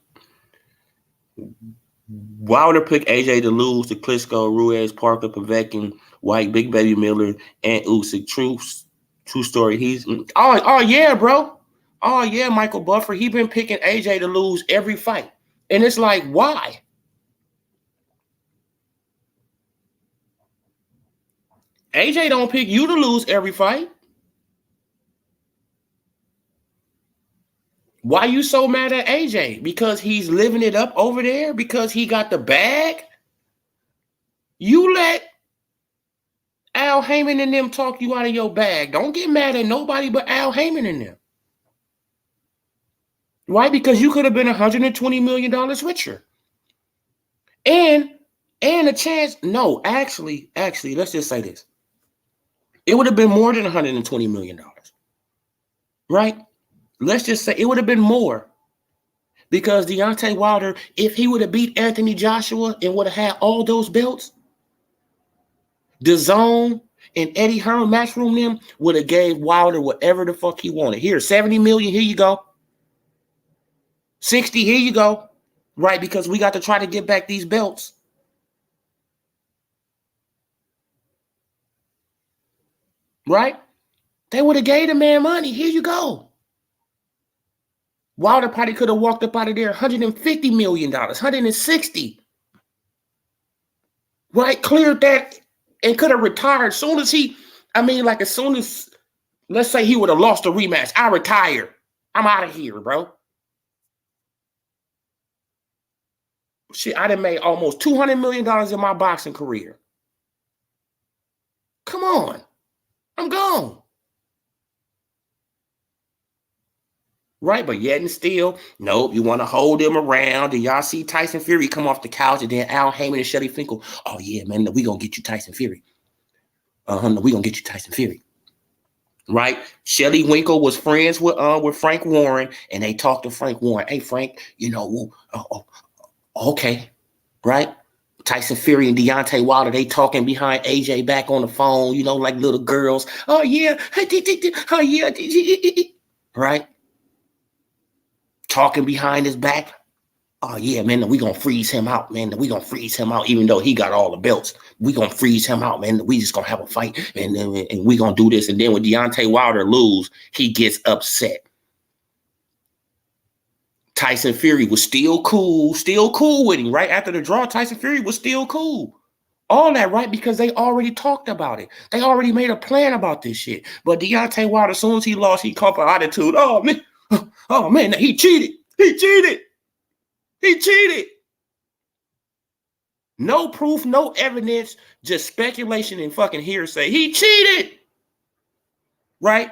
Wilder picked AJ to lose to Klitschko, Ruiz, Parker, Povetkin, White, Big Baby Miller, and Usyk. True story. He's oh yeah, bro. Oh yeah, Michael Buffer. He been picking AJ to lose every fight, and it's like, why? AJ don't pick you to lose every fight. Why you so mad at AJ? Because he's living it up over there? Because he got the bag? You let Al Heyman and them talk you out of your bag. Don't get mad at nobody but Al Heyman and them. Why? Because you could have been $120 million richer. And a chance. No, actually, let's just say this. It would have been more than $120 million. Right? Let's just say it would have been more. Because Deontay Wilder, if he would have beat Anthony Joshua and would have had all those belts, DAZN and Eddie Hearn Matchroom them would have gave Wilder whatever the fuck he wanted. Here, 70 million, here you go. 60, here you go. Right, because we got to try to get back these belts. Right? They would have gave the man money. Here you go. Wilder probably could have walked up out of there $150 million, 160. Right? Cleared that and could have retired as soon as let's say he would have lost a rematch. I retire. I'm out of here, bro. Shit, I done made almost $200 million in my boxing career. Come on. I'm gone. Right, but yet and still, nope, you want to hold them around. And y'all see Tyson Fury come off the couch, and then Al Heyman and Shelly Finkel, oh yeah, man, we gonna get you Tyson Fury. We gonna get you Tyson Fury. Right? Shelly Winkle was friends with Frank Warren, and they talked to Frank Warren. Hey, Frank, okay, right? Tyson Fury and Deontay Wilder, they talking behind AJ back on the phone, like little girls. Oh yeah, oh yeah, right? Talking behind his back. Oh yeah, man, we gonna freeze him out, man. We gonna freeze him out, even though he got all the belts. We gonna freeze him out, man. We just gonna have a fight, and we gonna do this. And then when Deontay Wilder lose, he gets upset. Tyson Fury was still cool with him, right? After the draw, Tyson Fury was still cool. All that, right? Because they already talked about it. They already made a plan about this shit. But Deontay Wilder, as soon as he lost, he caught an attitude. Oh man, he cheated. He cheated. No proof, no evidence, just speculation and fucking hearsay. He cheated. Right?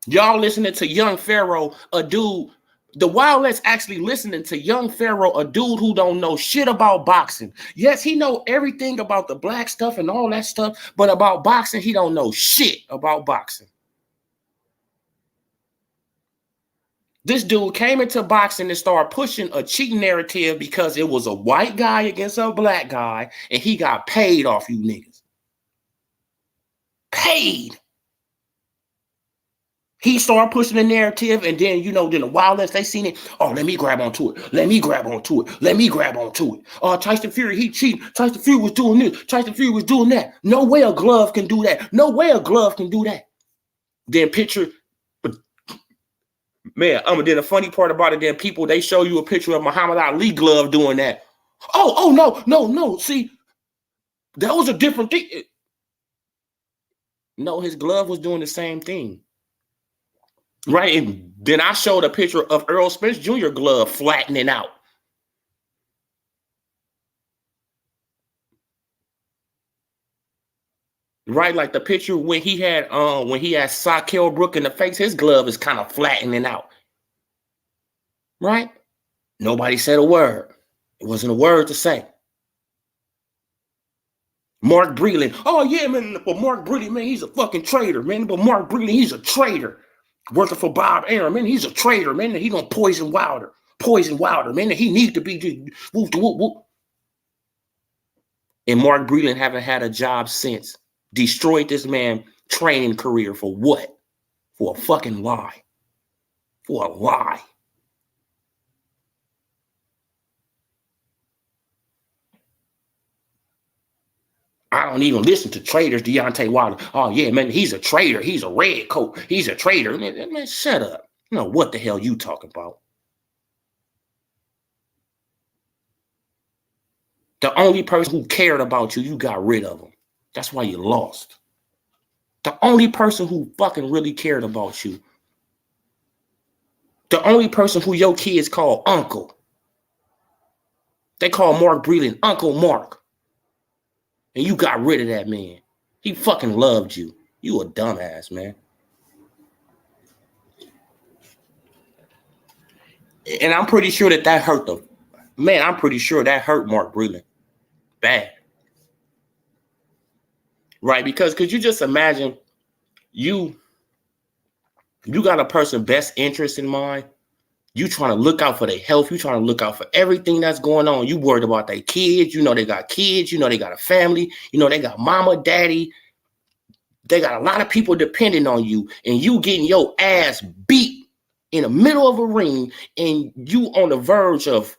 Y'all listening to Young Pharaoh, a dude. The Wildlet's actually listening to Young Pharaoh, a dude who don't know shit about boxing. Yes, he know everything about the black stuff and all that stuff, but about boxing, he don't know shit about boxing. This dude came into boxing and started pushing a cheating narrative because it was a white guy against a black guy, and he got paid off you niggas. Paid. He started pushing the narrative, and then, then the Wildlets, they seen it. Oh, let me grab onto it. Tyson Fury, he cheated. Tyson Fury was doing this. Tyson Fury was doing that. No way a glove can do that. Then picture, man, then the funny part about it, then people, they show you a picture of Muhammad Ali glove doing that. Oh, no. See, that was a different thing. No, his glove was doing the same thing. Right, and then I showed a picture of Earl Spence Jr. glove flattening out. Right, like the picture when he had Sakel Brook in the face, his glove is kind of flattening out. Right? Nobody said a word. It wasn't a word to say. Mark Breland. Oh yeah, man, but Mark Breland, man, he's a fucking traitor, man. But Mark Breland, he's a traitor. Working for Bob Arum, man, he's a traitor, man. He gonna poison Wilder, man. He needs to be whoop. And Mark Breland haven't had a job since. Destroyed this man's training career for what? For a fucking lie. For a lie. I don't even listen to traitors, Deontay Wilder. Oh, yeah, man, he's a traitor. He's a red coat. He's a traitor. Man, shut up. You know what the hell you talking about? The only person who cared about you, you got rid of him. That's why you lost. The only person who fucking really cared about you. The only person who your kids call uncle. They call Mark Breland Uncle Mark. And you got rid of that man. He fucking loved you. You a dumbass, man. And I'm pretty sure that hurt them. Man, I'm pretty sure that hurt Mark Breland. Bad. Right? Because could you just imagine you got a person's best interest in mind. You trying to look out for their health. You trying to look out for everything that's going on. You worried about their kids. You know they got kids. You know they got a family. You know they got mama, daddy. They got a lot of people depending on you. And you getting your ass beat in the middle of a ring. And you on the verge of,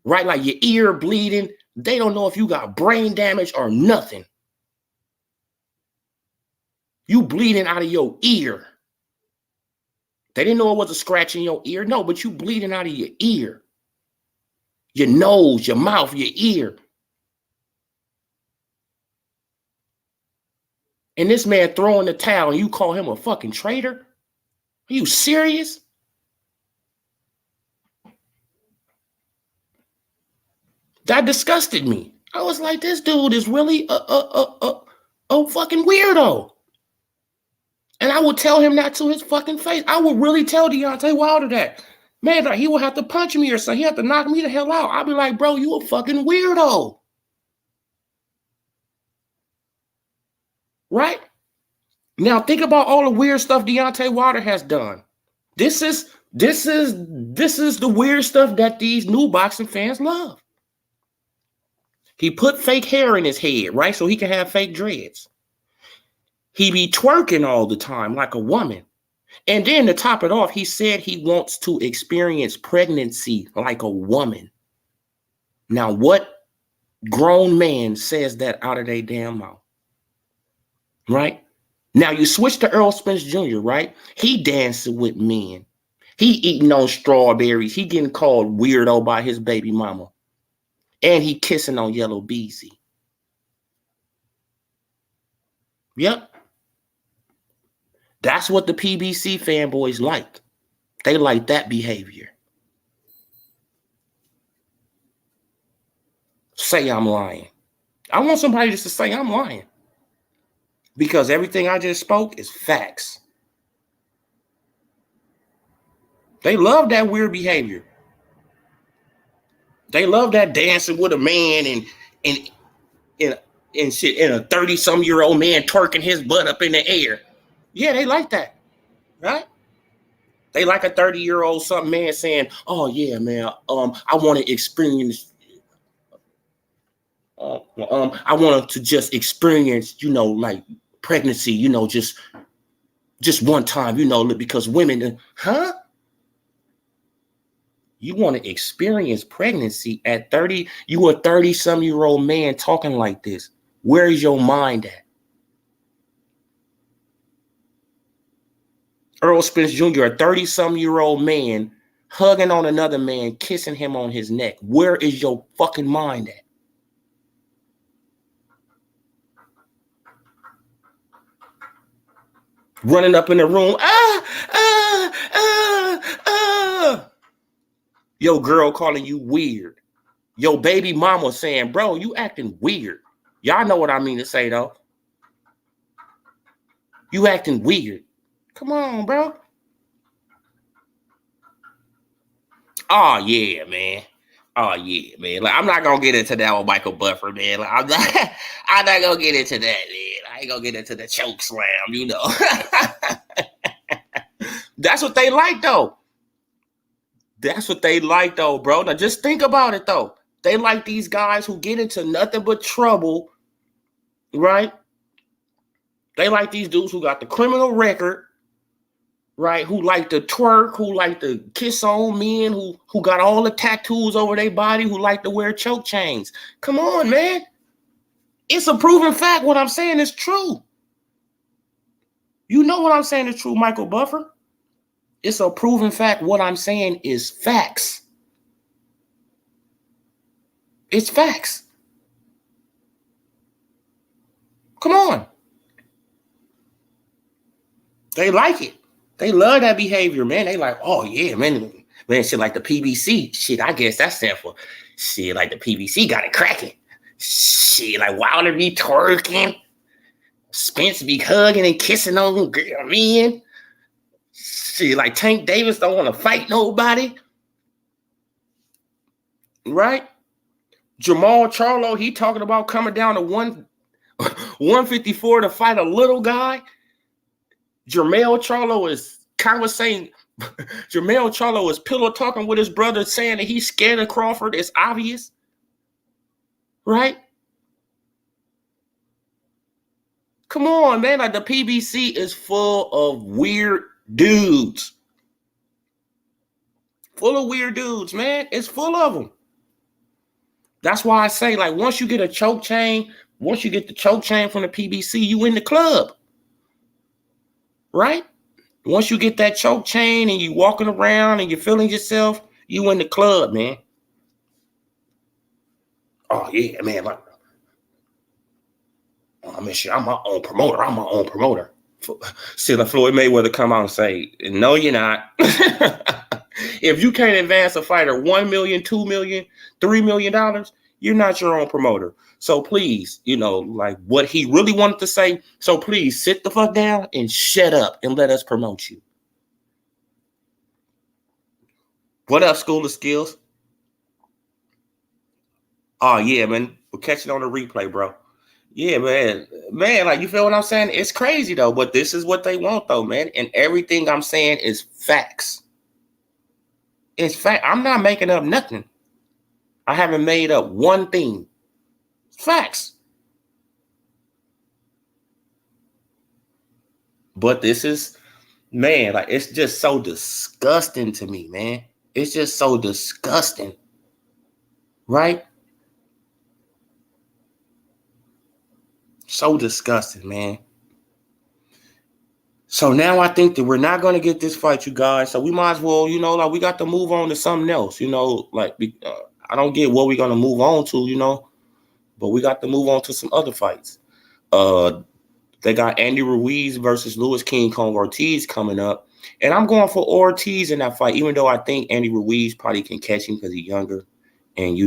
right, like your ear bleeding. They don't know if you got brain damage or nothing. You bleeding out of your ear. They didn't know it was a scratch in your ear. No, but you bleeding out of your ear. Your nose, your mouth, your ear. And this man throwing the towel and you call him a fucking traitor? Are you serious? That disgusted me. I was like, this dude is really a fucking weirdo. And I would tell him that to his fucking face. I would really tell Deontay Wilder that. Man, like, he would have to punch me or something. He had to knock me the hell out. I'd be like, bro, you a fucking weirdo. Right? Now think about all the weird stuff Deontay Wilder has done. This is the weird stuff that these new boxing fans love. He put fake hair in his head, right? So he can have fake dreads. He be twerking all the time like a woman. And then to top it off, he said he wants to experience pregnancy like a woman. Now, what grown man says that out of their damn mouth? Right? Now, you switch to Earl Spence Jr., right? He dancing with men. He eating on strawberries. He getting called weirdo by his baby mama. And he kissing on Yellow Beezy. Yep. That's what the PBC fanboys like. They like that behavior. Say I'm lying. I want somebody just to say I'm lying. Because everything I just spoke is facts. They love that weird behavior. They love that dancing with a man and shit, and a 30-some-year-old man twerking his butt up in the air. Yeah, they like that, right? They like a 30-year-old something man saying, "Oh yeah, man, I want to experience, I want to just experience, like pregnancy, just one time, because women, huh? You want to experience pregnancy at 30? You a 30-some-year-old man talking like this? Where is your mind at?" Earl Spence Jr., a 30-some-year-old man hugging on another man, kissing him on his neck. Where is your fucking mind at? Running up in the room, Your girl calling you weird. Your baby mama saying, bro, you acting weird. Y'all know what I mean to say, though. You acting weird. Come on, bro. Oh, yeah, man. Like, I'm not going to get into that with Michael Buffer, man. Like, I'm not going to get into that, man. I ain't going to get into the choke slam, That's what they like, though. That's what they like, though, bro. Now, just think about it, though. They like these guys who get into nothing but trouble, right? They like these dudes who got the criminal record, right? Who like to twerk, who like to kiss on men, who got all the tattoos over their body, who like to wear choke chains. Come on, man. It's a proven fact. What I'm saying is true. You know what I'm saying is true, Michael Buffer. It's a proven fact. What I'm saying is facts. It's facts. Come on. They like it. They love that behavior, man. They like, oh, yeah, man, shit like the PBC. Shit, I guess that's stand for shit like the PBC got it cracking. Shit, like Wilder be twerking. Spence be hugging and kissing on men. Shit, like Tank Davis don't want to fight nobody. Right? Jamal Charlo, he talking about coming down to 154 to fight a little guy. Jermell Charlo is conversating. Jermell Charlo is pillow talking with his brother, saying that he's scared of Crawford. It's obvious. Right? Come on, man. Like, the PBC is full of weird dudes. Full of weird dudes, man. It's full of them. That's why I say, like, once you get the choke chain from the PBC, you in the club. Right? Once you get that choke chain and you walking around and you're feeling yourself, you in the club, man. Oh, yeah, man. Like, oh, man, shit, I'm my own promoter. See, the Floyd Mayweather come out and say, no, you're not. If you can't advance a fighter $1 million, $2 million, $3 million, You're not your own promoter. So please, like what he really wanted to say. So please sit the fuck down and shut up and let us promote you. What up, School of Skills? Oh, yeah, man. We're catching on the replay, bro. Yeah, man. Man, like, you feel what I'm saying? It's crazy, though, but this is what they want, though, man. And everything I'm saying is facts. It's fact. I'm not making up nothing. I haven't made up one thing. Facts. But this is, man, like, it's just so disgusting to me, man. It's just so disgusting. Right? So disgusting, man. So now I think that we're not going to get this fight, you guys. So we might as well, like we got to move on to something else, like I don't get what we're going to move on to, but we got to move on to some other fights. They got Andy Ruiz versus Luis King Kong Ortiz coming up. And I'm going for Ortiz in that fight, even though I think Andy Ruiz probably can catch him because he's younger and,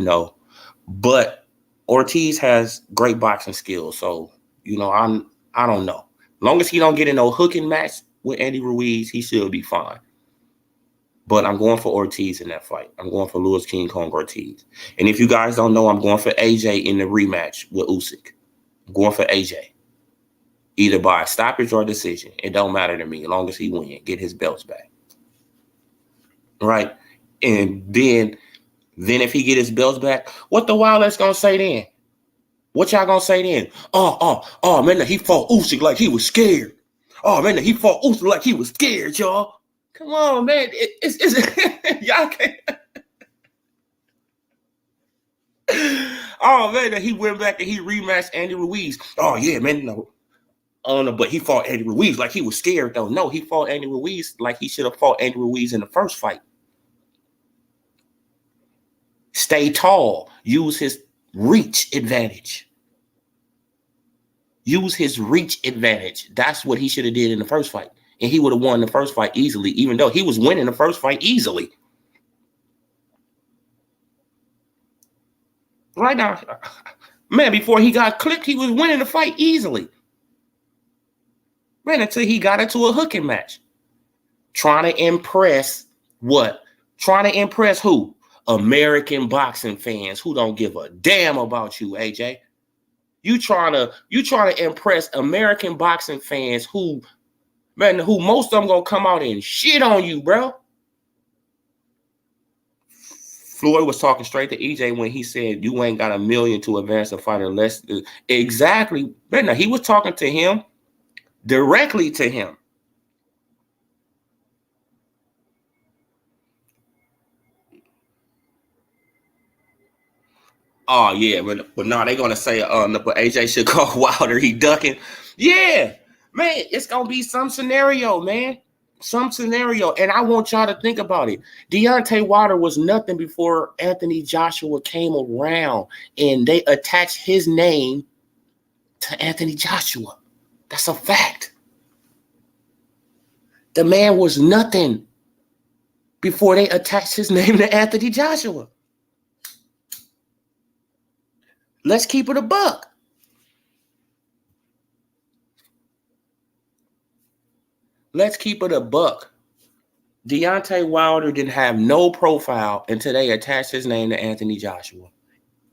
but Ortiz has great boxing skills. So, I don't know. As long as he don't get in no hooking match with Andy Ruiz, he should be fine. But I'm going for Ortiz in that fight. I'm going for Luis King Kong Ortiz. And if you guys don't know, I'm going for AJ in the rematch with Usyk. I'm going for AJ. Either by stoppage or decision. It don't matter to me as long as he win. Get his belts back. Right? And then if he get his belts back, what the Wildcats gonna say then? What y'all gonna say then? Oh, man, he fought Usyk like he was scared. Oh, man, he fought Usyk like he was scared, y'all. Come on, man. It's y'all can't. Oh, man, he went back and he rematched Andy Ruiz. Oh, yeah, man, no. Oh, no, but he fought Andy Ruiz like he was scared, though. No, he fought Andy Ruiz like he should have fought Andy Ruiz in the first fight. Stay tall. Use his reach advantage. Use his reach advantage. That's what he should have did in the first fight. And he would have won the first fight easily, even though he was winning the first fight easily. Right now, man, before he got clipped, he was winning the fight easily. Man, until he got into a hooking match. Trying to impress what? Trying to impress who? American boxing fans who don't give a damn about you, AJ. You trying to impress American boxing fans who most of them gonna come out and shit on you, bro. Floyd was talking straight to EJ when he said you ain't got $1 million to advance a fighter less. Exactly. Man, he was talking to him directly to him. Oh, yeah, but no, they're going to say, no, but AJ should call Wilder. He ducking. Yeah, man, it's going to be some scenario, man. Some scenario. And I want y'all to think about it. Deontay Wilder was nothing before Anthony Joshua came around and they attached his name to Anthony Joshua. That's a fact. The man was nothing before they attached his name to Anthony Joshua. Let's keep it a buck. Let's keep it a buck. Deontay Wilder didn't have no profile until they attached his name to Anthony Joshua.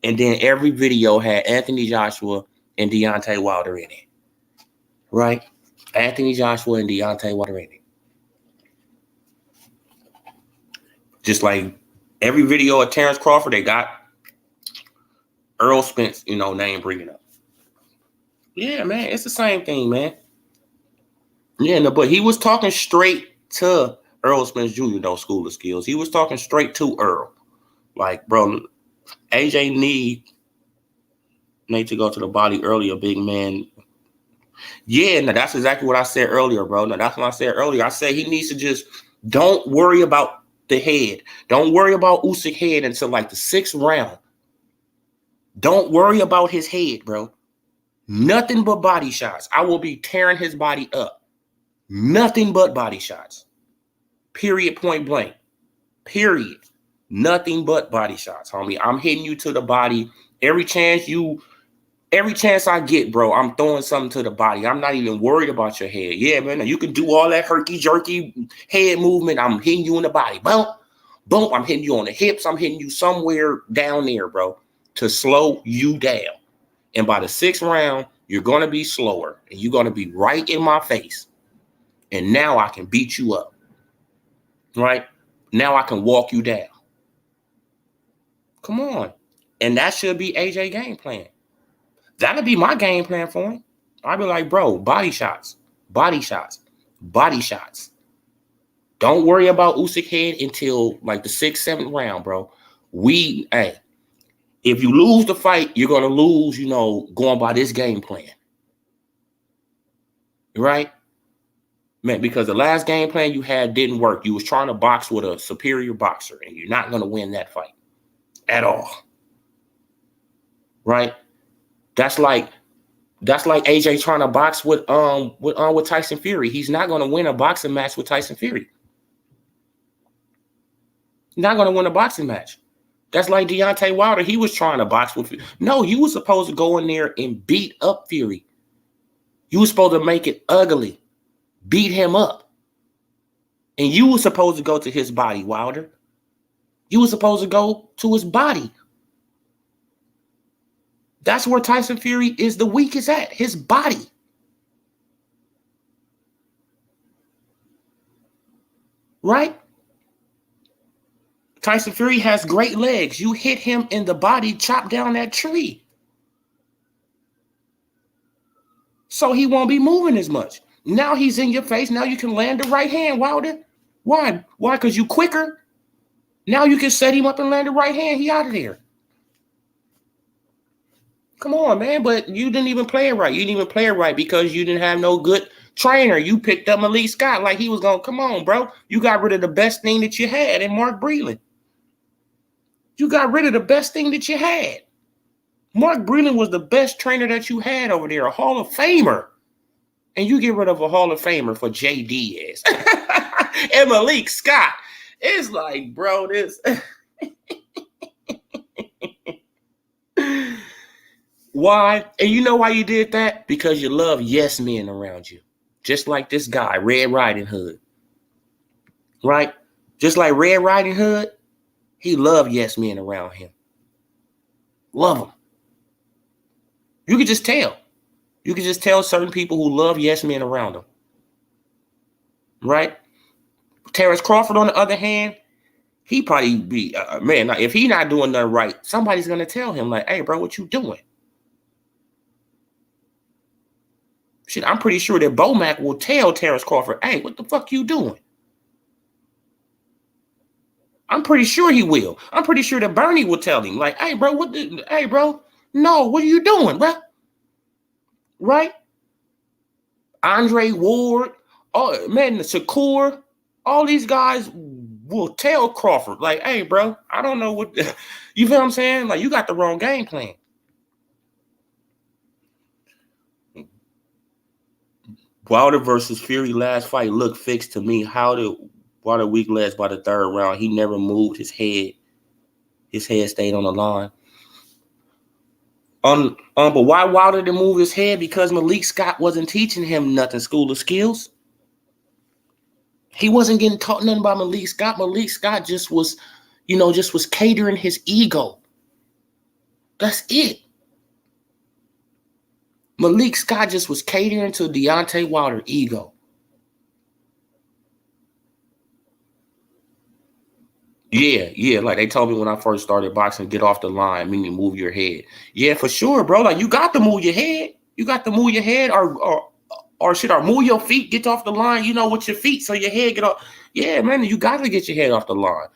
And then every video had Anthony Joshua and Deontay Wilder in it. Right? Anthony Joshua and Deontay Wilder in it. Just like every video of Terrence Crawford, they got Earl Spence, name bringing up. Yeah, man, it's the same thing, man. Yeah, no, but he was talking straight to Earl Spence Jr., though, School of Skills. He was talking straight to Earl. Like, bro, AJ need to go to the body earlier, big man. Yeah, no, that's exactly what I said earlier, bro. No, that's what I said earlier. I said he needs to just don't worry about the head. Don't worry about Usyk head until like the 6th round. Don't worry about his head, bro. Nothing but body shots. I will be tearing his body up. Nothing but body shots. Period, point blank. Period. Nothing but body shots, homie. I'm hitting you to the body Every chance I get, bro, I'm throwing something to the body. I'm not even worried about your head. Yeah, man, you can do all that herky-jerky head movement. I'm hitting you in the body. Boom, boom, I'm hitting you on the hips. I'm hitting you somewhere down there, bro, to slow you down. And by the 6th round, you're going to be slower. And you're going to be right in my face. And now I can beat you up. Right? Now I can walk you down. Come on. And that should be AJ game plan. That'll be my game plan for him. I'll be like, bro, body shots, body shots, body shots. Don't worry about Usyk head until like the 6th, 7th round, bro. Hey, if you lose the fight, you're going to lose, going by this game plan. Right? Man, because the last game plan you had didn't work. You was trying to box with a superior boxer, and you're not going to win that fight at all. Right? That's like AJ trying to box with Tyson Fury. He's not going to win a boxing match with Tyson Fury. Not going to win a boxing match. That's like Deontay Wilder. He was trying to box with Fury. No, you were supposed to go in there and beat up Fury. You were supposed to make it ugly. Beat him up. And you were supposed to go to his body, Wilder. You were supposed to go to his body. That's where Tyson Fury is the weakest at, his body. Right? Tyson Fury has great legs. You hit him in the body, chop down that tree. So he won't be moving as much. Now he's in your face. Now you can land the right hand, Wilder. Why? Why? Because you quicker. Now you can set him up and land the right hand. He out of there. Come on, man. But you didn't even play it right. You didn't even play it right because you didn't have no good trainer. You picked up Malik Scott like he was going, come on, bro. You got rid of the best thing that you had in Mark Breland. You got rid of the best thing that you had. Mark Breland was the best trainer that you had over there, a Hall of Famer. And you get rid of a Hall of Famer for Jay Diaz and Malik Scott. It's like, bro, this. Why? And you know why you did that? Because you love yes men around you. Just like this guy, Red Riding Hood. Right? Just like Red Riding Hood, he loved yes men around him. Love them. You could just tell. You can just tell certain people who love yes men around them. Right? Terrence Crawford, on the other hand, he probably be, man, if he not doing nothing right, somebody's going to tell him like, hey, bro, what you doing? Shit, I'm pretty sure that Bomac will tell Terrence Crawford, hey, what the fuck you doing? I'm pretty sure he will. I'm pretty sure that Bernie will tell him like, hey, bro, hey, bro, no, what are you doing, bro? Right? Andre Ward, oh man, Shakur, all these guys will tell Crawford, like, hey, bro, I don't know what, you feel what I'm saying? Like, you got the wrong game plan. Wilder versus Fury last fight looked fixed to me. How did Wilder weak legs by the 3rd round? He never moved his head. His head stayed on the line. But why Wilder didn't move his head? Because Malik Scott wasn't teaching him nothing, School of Skills. He wasn't getting taught nothing by Malik Scott. Malik Scott just was catering his ego. That's it. Malik Scott just was catering to Deontay Wilder's ego. Yeah, like they told me when I first started boxing, get off the line, meaning move your head. Yeah, for sure, bro. Like you got to move your head. You got to move your head or move your feet, get off the line, with your feet so your head get off. Yeah, man, you got to get your head off the line.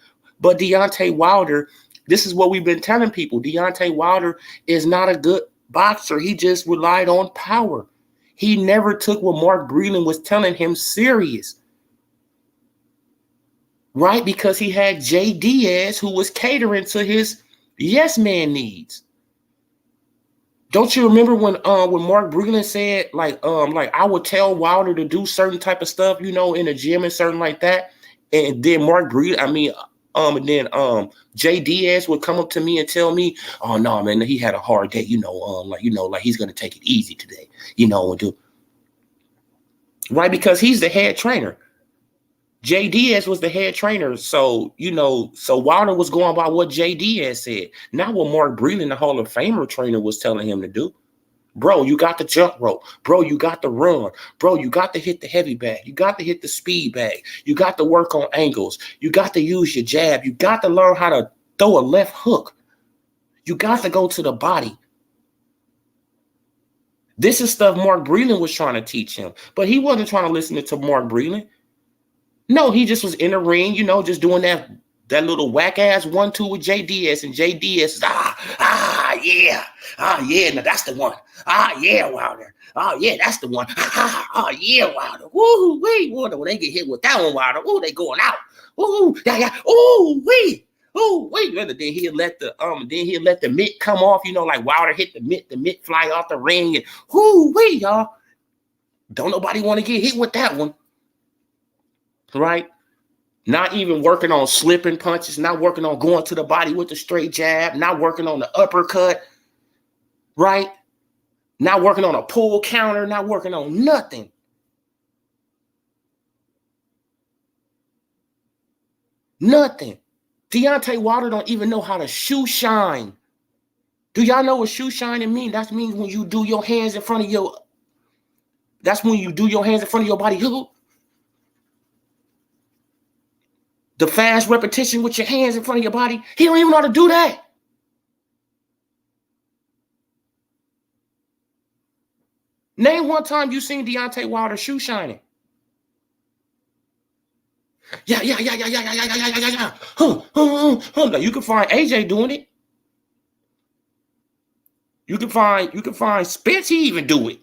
But Deontay Wilder, this is what we've been telling people. Deontay Wilder is not a good boxer. He just relied on power. He never took what Mark Breland was telling him serious. Right? Because he had Jay Diaz who was catering to his yes man needs. Don't you remember when Mark Breland said like I would tell Wilder to do certain type of stuff, in the gym and certain like that, and then Mark Breland, And then Jay Diaz would come up to me and tell me, oh no, man, he had a hard day, like he's gonna take it easy today, and do right, because he's the head trainer. Jay Diaz was the head trainer. So, so Wilder was going by what Jay Diaz said, not what Mark Breland, the Hall of Famer trainer, was telling him to do. Bro, you got the jump rope. Bro, you got the run. Bro, you got to hit the heavy bag. You got to hit the speed bag. You got to work on angles. You got to use your jab. You got to learn how to throw a left hook. You got to go to the body. This is stuff Mark Breland was trying to teach him, but he wasn't trying to listen to Mark Breland. No, he just was in the ring, just doing that little whack ass 1-2 with Jay Diaz, and Jay Diaz is yeah, now that's the one. Yeah, Wilder. Yeah, that's the one. Yeah, Wilder. Woo, wait, when they get hit with that one, Wilder. Ooh, they going out. Ooh, yeah. Ooh, wait. Oh, wait. Then he'll let the mitt come off, like Wilder hit the mitt fly off the ring, and ooh, wait, y'all. Don't nobody want to get hit with that one. Right? Not even working on slipping punches, not working on going to the body with the straight jab, not working on the uppercut, right? Not working on a pull counter, not working on nothing. Nothing. Deontay Wilder don't even know how to shoe shine. Do y'all know what shoe shining means? That means when you do your hands in front of your, body. The fast repetition with your hands in front of your body. He don't even know how to do that. Name one time you seen Deontay Wilder shoe shining. Yeah. You can find AJ doing it. You can find Spence, he even do it.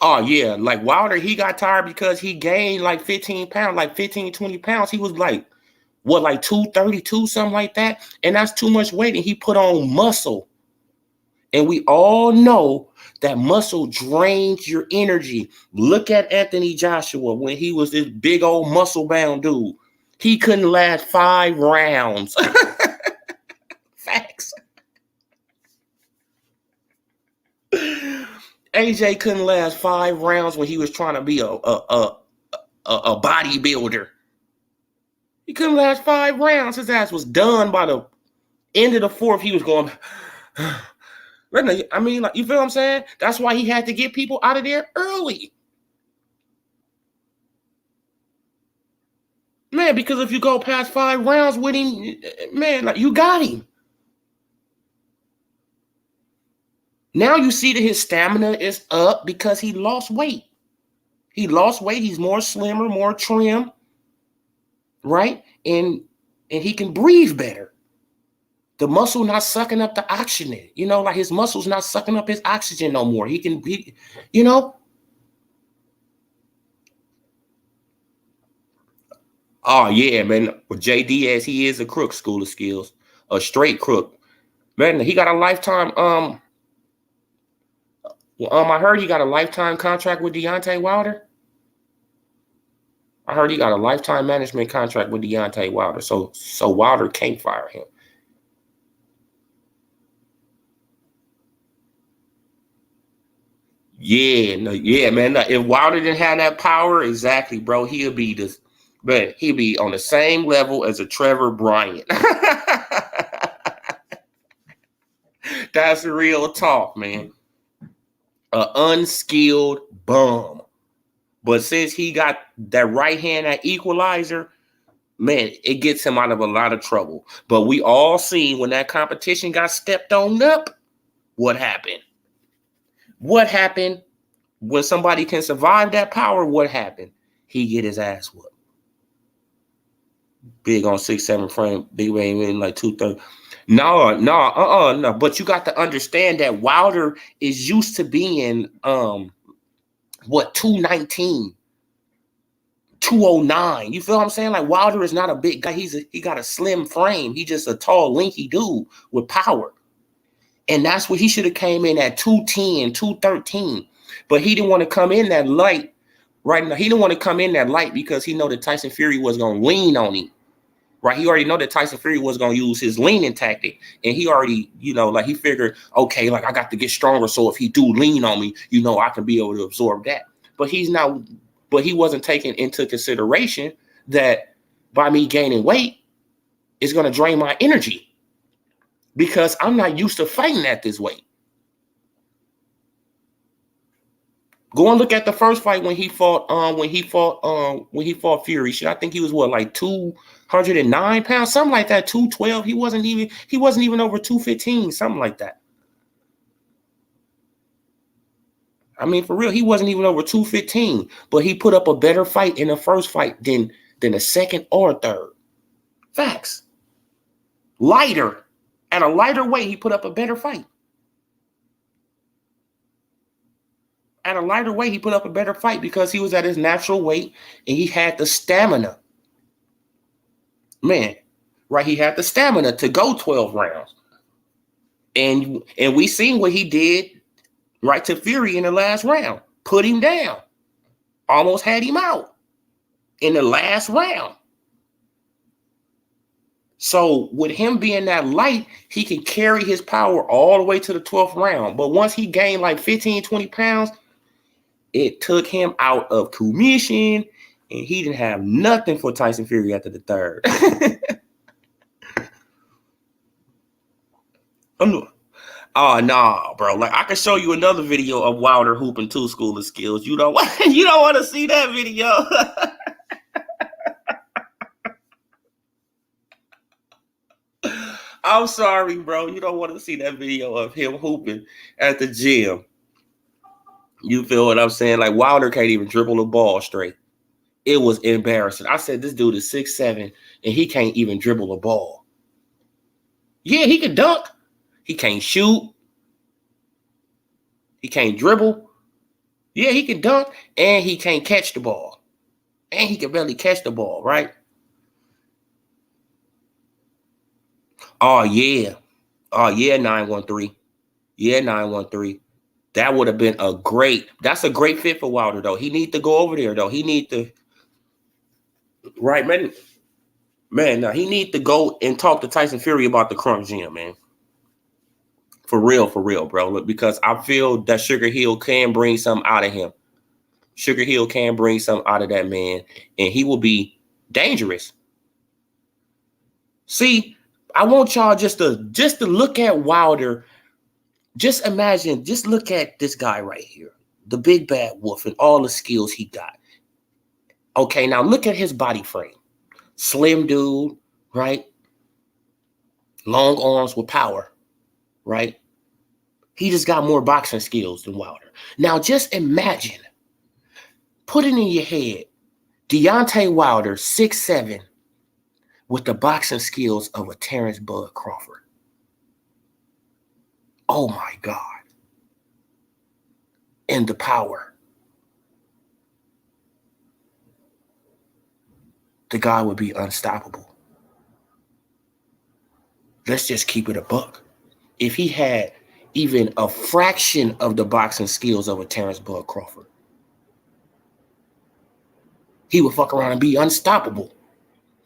Oh, yeah. Like Wilder, he got tired because he gained like 15 pounds, like 15, 20 pounds. He was like, like 232, something like that. And that's too much weight. And he put on muscle. And we all know that muscle drains your energy. Look at Anthony Joshua when he was this big old muscle-bound dude. He couldn't last 5 rounds. Facts. AJ couldn't last 5 rounds when he was trying to be a bodybuilder. He couldn't last 5 rounds. His ass was done by the end of the 4th. He was going. I mean, like, you feel what I'm saying? That's why he had to get people out of there early. Man, because if you go past 5 rounds with him, man, like, you got him. Now you see that his stamina is up because he lost weight. He lost weight. He's more slimmer, more trim, right? And he can breathe better. The muscle not sucking up the oxygen. Like his muscles not sucking up his oxygen no more. He can be, Oh, yeah, man. With Jay Diaz, he is a crook, school of skills. A straight crook. Man, he got a lifetime, I heard he got a lifetime contract with Deontay Wilder. I heard he got a lifetime management contract with Deontay Wilder. So Wilder can't fire him. Yeah, man. If Wilder didn't have that power, exactly, bro, he'd be on the same level as a Trevor Bryant. That's real talk, man. An unskilled bum. But since he got that right hand, that equalizer, man, it gets him out of a lot of trouble. But we all seen when that competition got stepped on up, what happened? What happened when somebody can survive that power? What happened? He get his ass whooped. Big on 6'7" frame, big range in like 230. No. But you got to understand that Wilder is used to being 219, 209. You feel what I'm saying? Like Wilder is not a big guy. He got a slim frame. He just a tall, lanky dude with power. And that's what he should have came in at 210, 213. But he didn't want to come in that light Right now, he didn't want to come in that light because he know that Tyson Fury was going to lean on him. Right, he already know that Tyson Fury was going to use his leaning tactic, and he already, like he figured, okay, like I got to get stronger, so if he do lean on me, I can be able to absorb that. But he wasn't taking into consideration that by me gaining weight, it's going to drain my energy because I'm not used to fighting at this weight. Go and look at the first fight when he fought Fury. Shit, I think he was like 209 pounds, something like that, 212. He wasn't even over 215, something like that. I mean, for real, he wasn't even over 215, but he put up a better fight in the first fight than the second or third. Facts. Lighter. At a lighter weight, he put up a better fight. At a lighter weight, he put up a better fight because he was at his natural weight and he had the stamina. Man, right? He had the stamina to go 12 rounds. And we seen what he did, right, to Fury in the last round. Put him down. Almost had him out in the last round. So with him being that light, he can carry his power all the way to the 12th round. But once he gained like 15, 20 pounds, it took him out of commission, and he didn't have nothing for Tyson Fury after the third. Oh, nah, bro. Like, I can show you another video of Wilder hooping 2 School of Skills. You don't want to see that video. I'm sorry, bro. You don't want to see that video of him hooping at the gym. You feel what I'm saying? Like, Wilder can't even dribble the ball straight. It was embarrassing. I said, this dude is 6'7", and he can't even dribble the ball. Yeah, he can dunk. He can't shoot. He can't dribble. Yeah, he can dunk, and he can't catch the ball. And he can barely catch the ball, right? Oh, yeah. Oh, yeah, 913. Yeah, 913. That would have been that's a great fit for Wilder, though. He need to go over there, though. He need to, right, man? Man, now he need to go and talk to Tyson Fury about the Crump Gym, man. For real, bro. Look, because I feel that Sugar Hill can bring something out of him. Sugar Hill can bring something out of that man, and he will be dangerous. See, I want y'all just to look at Wilder. Just imagine, just look at this guy right here, the big bad wolf, and all the skills he got. Okay, now look at his body frame. Slim dude, right? Long arms with power, right? He just got more boxing skills than Wilder. Now just imagine, put it in your head, Deontay Wilder, 6'7", with the boxing skills of a Terrence Bud Crawford. Oh my God. And the power. The guy would be unstoppable. Let's just keep it a buck. If he had even a fraction of the boxing skills of a Terrence Bud Crawford, he would fuck around and be unstoppable.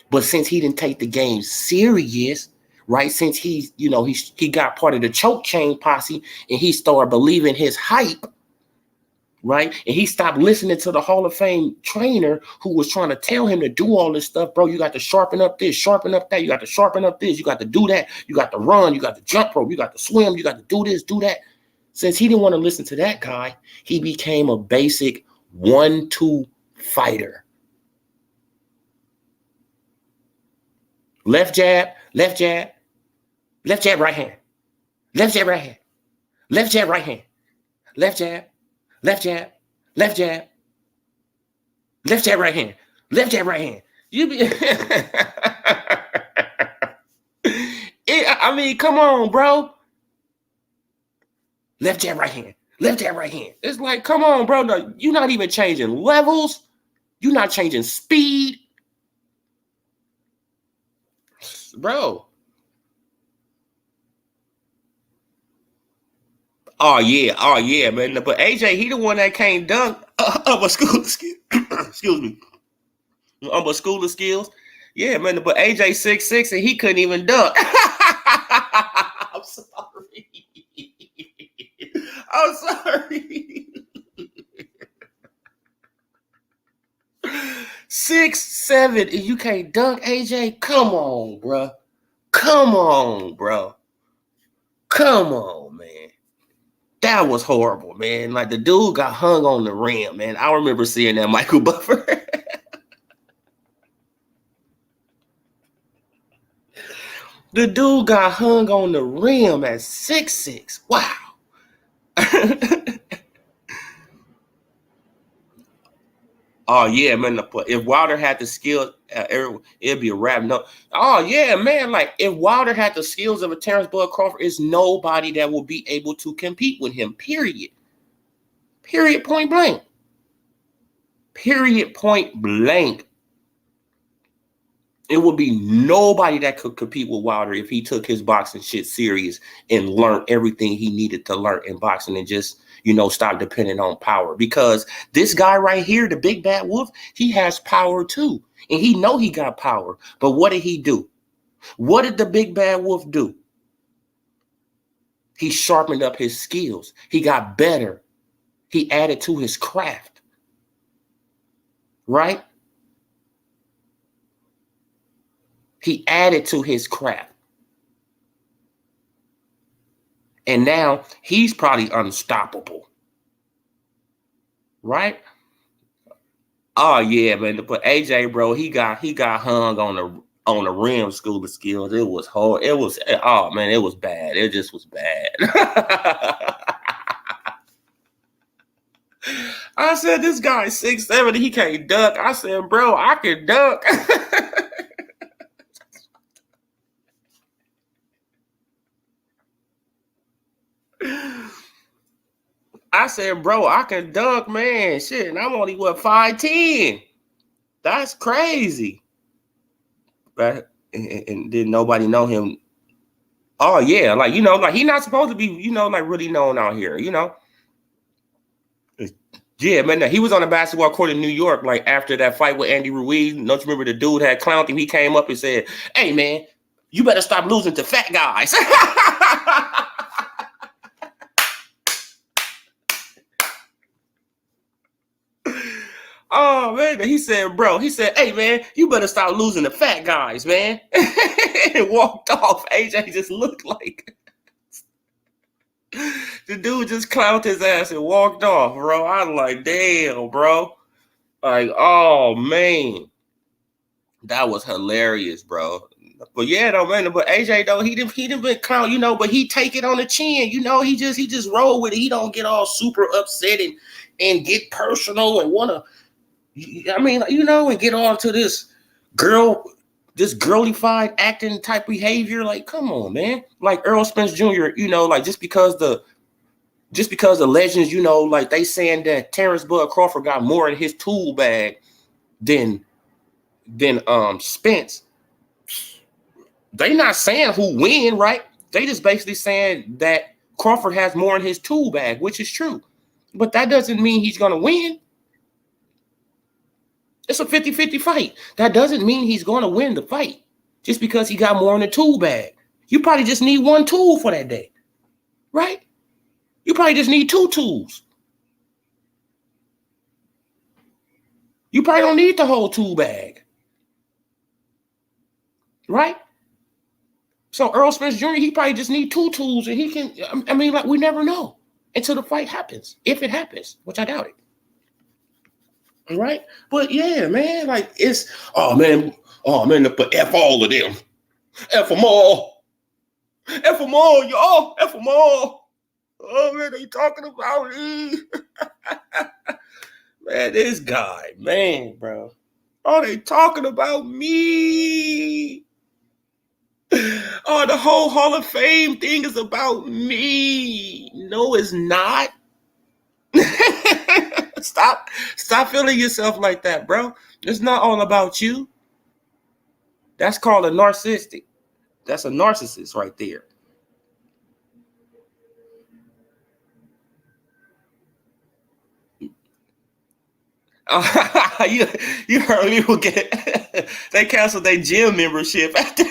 But since he didn't take the game serious, right? Since he got part of the choke chain posse and he started believing his hype, right? And he stopped listening to the Hall of Fame trainer who was trying to tell him to do all this stuff. Bro, you got to sharpen up this, sharpen up that. You got to sharpen up this. You got to do that. You got to run. You got to jump rope. You got to swim. You got to do this, do that. Since he didn't want to listen to that guy, he became a basic 1-2 fighter. Left jab, left jab, left jab, right hand. Left jab, right hand. Left jab, right hand. Left jab, left jab, left jab. Left jab, right hand. Left jab, right hand. You be I mean, come on, bro. Left jab, right hand. Left jab, right hand. It's like, come on, bro. No, you're not even changing levels. You're not changing speed. Bro. Oh yeah, man. But AJ, he the one that can't dunk. Upper school skills. Excuse me. Upper school of skills. Yeah, man, but AJ 6'6" and he couldn't even dunk. I'm sorry. I'm sorry. 6'7" and you can't dunk, AJ? Come on, bro. Come on, bro. Come on, man. That was horrible, man. Like the dude got hung on the rim, man. I remember seeing that Michael Buffer. The dude got hung on the rim at 6'6". Wow. Oh yeah, man. If Wilder had the skill, it'd be a wrap. No. Oh yeah, man. Like if Wilder had the skills of a Terrence Bud Crawford, it's nobody that will be able to compete with him. Period. Period. Point blank. Period. Point blank. It would be nobody that could compete with Wilder if he took his boxing shit serious and learned everything he needed to learn in boxing and just, stop depending on power. Because this guy right here, the big bad wolf, he has power too. And he know he got power. But what did he do? What did the big bad wolf do? He sharpened up his skills. He got better. He added to his craft. Right? He added to his craft. And now he's probably unstoppable. Right? Oh yeah, man. But AJ, bro, he got hung on the rim school of skills. It was hard. It was it was bad. It just was bad. I said, this guy's 6'7", he can't dunk. I said, bro, I can dunk. I said, bro, I can dunk, man. Shit, and I'm only, 5'10". That's crazy. But and didn't nobody know him. Oh, yeah. Like, like he not supposed to be, like really known out here, Yeah, man, he was on the basketball court in New York, like after that fight with Andy Ruiz. Don't you remember the dude had clowned him? He came up and said, hey, man, you better stop losing to fat guys. Oh, man, he said, hey, man, you better stop losing to fat guys, man. And walked off. AJ just looked like the dude just clowned his ass and walked off, bro. I was like, damn, bro. Like, oh, man. That was hilarious, bro. But yeah, though, man. But AJ, though, he didn't been clown, but he take it on the chin. He just roll with it. He don't get all super upset and get personal and wanna, and get on to this girlified acting type behavior. Like, come on, man. Like Earl Spence Jr., like just because the legends, like they saying that Terrence Bud Crawford got more in his tool bag than Spence. They not saying who win, right? They just basically saying that Crawford has more in his tool bag, which is true. But that doesn't mean he's going to win. It's a 50-50 fight. That doesn't mean he's going to win the fight just because he got more in the tool bag. You probably just need one tool for that day, right? You probably just need two tools. You probably don't need the whole tool bag, right? So Earl Spence Jr., he probably just need two tools, and he can, like, we never know until the fight happens, if it happens, which I doubt it. All right? But yeah, man, like it's, oh man, but F all of them. F them all. F them all, y'all. F them all. Oh man, they talking about me. Man, this guy, man, bro. Oh, they talking about me. Oh, the whole Hall of Fame thing is about me. No, it's not. Stop feeling yourself like that, bro. It's not all about you. That's called a narcissistic. That's a narcissist right there. You heard me get they canceled their gym membership after.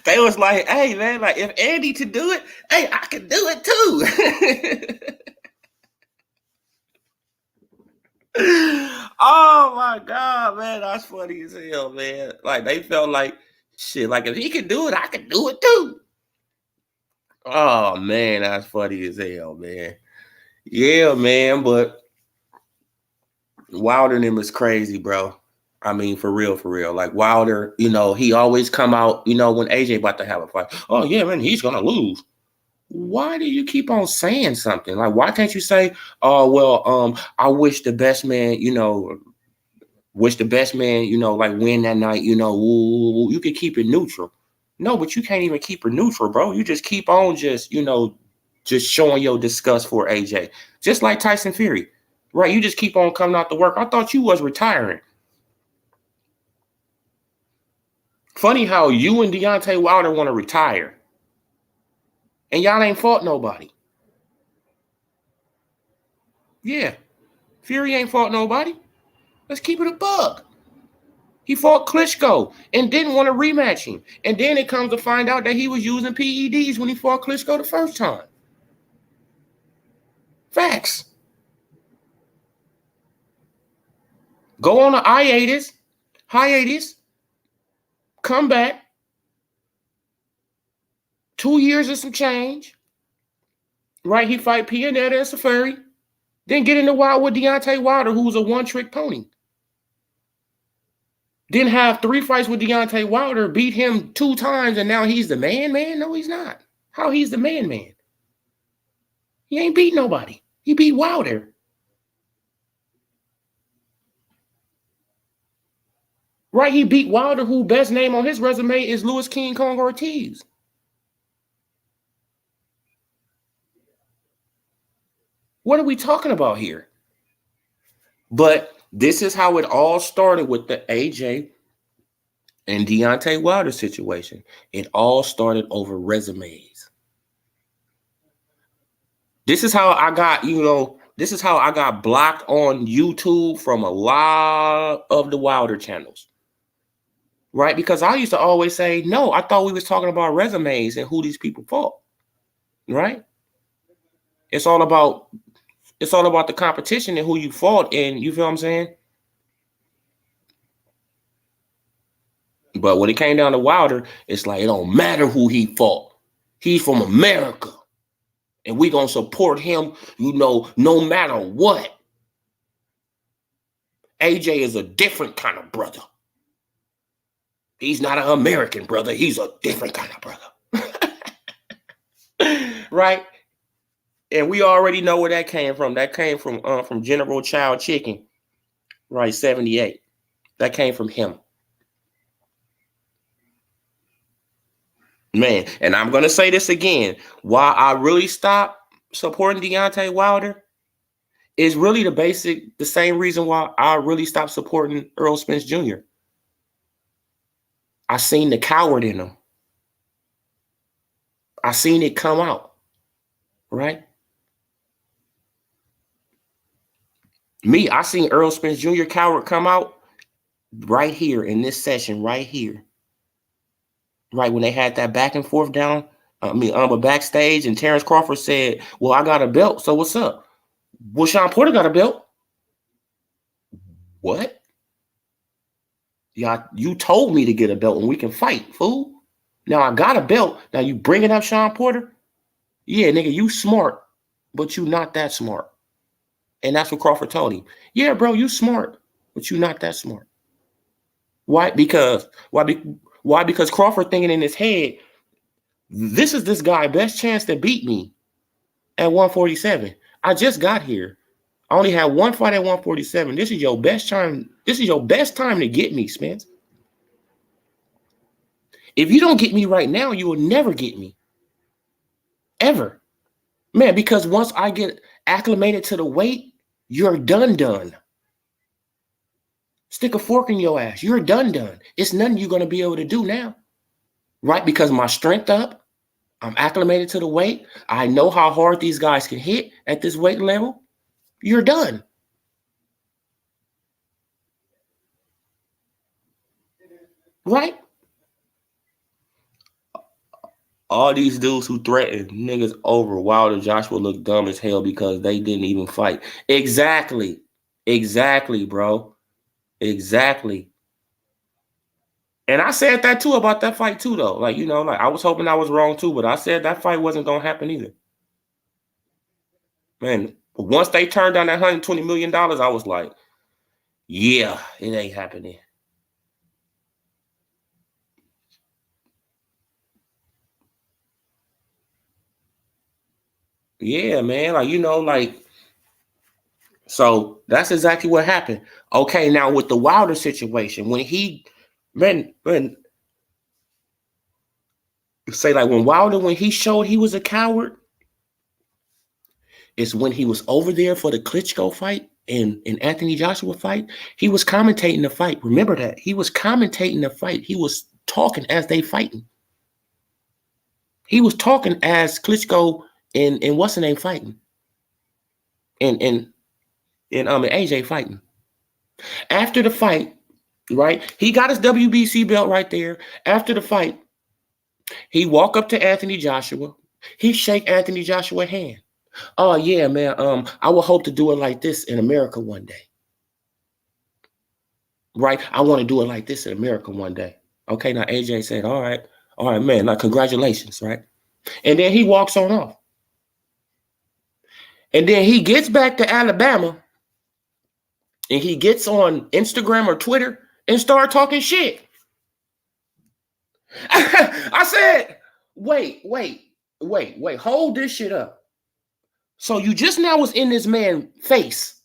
They was like, hey man, like if Andy could do it, hey, I can do it too. Oh my god, man, that's funny as hell, man. Like they felt like shit, like if he can do it, I can do it too. Oh man, that's funny as hell, man. Yeah, man, but Wilder and him is crazy, bro. I mean, for real, for real. Like Wilder, he always come out, when AJ about to have a fight. Oh yeah, man, he's gonna lose. Why do you keep on saying something? Like, why can't you say, oh well, I wish the best man, like win that night, you could keep it neutral. No, but you can't even keep it neutral, bro. You just keep on just showing your disgust for AJ. Just like Tyson Fury. Right? You just keep on coming out to work. I thought you was retiring. Funny how you and Deontay Wilder want to retire. And y'all ain't fought nobody. Yeah. Fury ain't fought nobody. Let's keep it a buck. He fought Klitschko and didn't want to rematch him. And then it comes to find out that he was using PEDs when he fought Klitschko the first time. Facts. Go on a hiatus, come back, 2 years and some change, right? He fight Pianetta and Safari, then get in the wild with Deontay Wilder, who's a one-trick pony. Then have 3 fights with Deontay Wilder, beat him 2 times, and now he's the man? No, he's not. How he's the man? He ain't beat nobody. He beat Wilder. Right, he beat Wilder, who best name on his resume is Louis King Kong Ortiz. What are we talking about here? But this is how it all started with the AJ and Deontay Wilder situation. It all started over resumes. This is how I got, blocked on YouTube from a lot of the Wilder channels. Right? Because I used to always say, no, I thought we was talking about resumes and who these people fought. Right? It's all about the competition and who you fought, and you feel what I'm saying? But when it came down to Wilder, it's like it don't matter who he fought. He's from America. And we gonna support him, no matter what. AJ is a different kind of brother. He's not an American brother. He's a different kind of brother. Right? And we already know where that came from. That came from General Child Chicken, right? 78. That came from him. Man, and I'm gonna say this again. Why I really stopped supporting Deontay Wilder is really the same reason why I really stopped supporting Earl Spence Jr. I seen the coward in him. I seen it come out, right? I seen Earl Spence Jr. coward come out right here in this session, right here. Right when they had that back and forth backstage, and Terrence Crawford said, well, I got a belt, so what's up? Well, Sean Porter got a belt. What? Yeah, you told me to get a belt and we can fight, fool. Now I got a belt. Now you bringing up Sean Porter? Yeah, nigga, you smart, but you not that smart. And that's what Crawford told him. Yeah, bro, you smart, but you not that smart. Why? Because Crawford thinking in his head, this is this guy's best chance to beat me at 147. I just got here. I only had one fight at 147. This is your best time. This is your best time to get me, Spence. If you don't get me right now, you will never get me. Ever. Man, because once I get acclimated to the weight, you're done. Stick a fork in your ass. You're done. It's nothing you're going to be able to do now. Right? Because my strength up. I'm acclimated to the weight. I know how hard these guys can hit at this weight level. You're done. Right? All these dudes who threaten niggas over Wilder, Joshua look dumb as hell because they didn't even fight. Exactly. Exactly, bro. Exactly. And I said that too about that fight too, though. Like, like I was hoping I was wrong too, but I said that fight wasn't gonna happen either. Man, once they turned down that $120 million, I was like, yeah, it ain't happening. Yeah, man. So that's exactly what happened. Okay, now with the Wilder situation, when he, man, say like when he showed he was a coward, it's when he was over there for the Klitschko fight and Anthony Joshua fight. He was commentating the fight. Remember that. He was commentating the fight. He was talking as they fighting. He was talking as Klitschko and what's the name fighting. And AJ fighting. After the fight, right? He got his WBC belt right there. After the fight, he walk up to Anthony Joshua. He shake Anthony Joshua's hand. Oh yeah, man. I will hope to do it like this in America one day. Right? I want to do it like this in America one day. Okay, now AJ said, all right, man. Like, congratulations, right? And then he walks on off. And then he gets back to Alabama and he gets on Instagram or Twitter and start talking shit. I said, wait, hold this shit up. So you just now was in this man's face.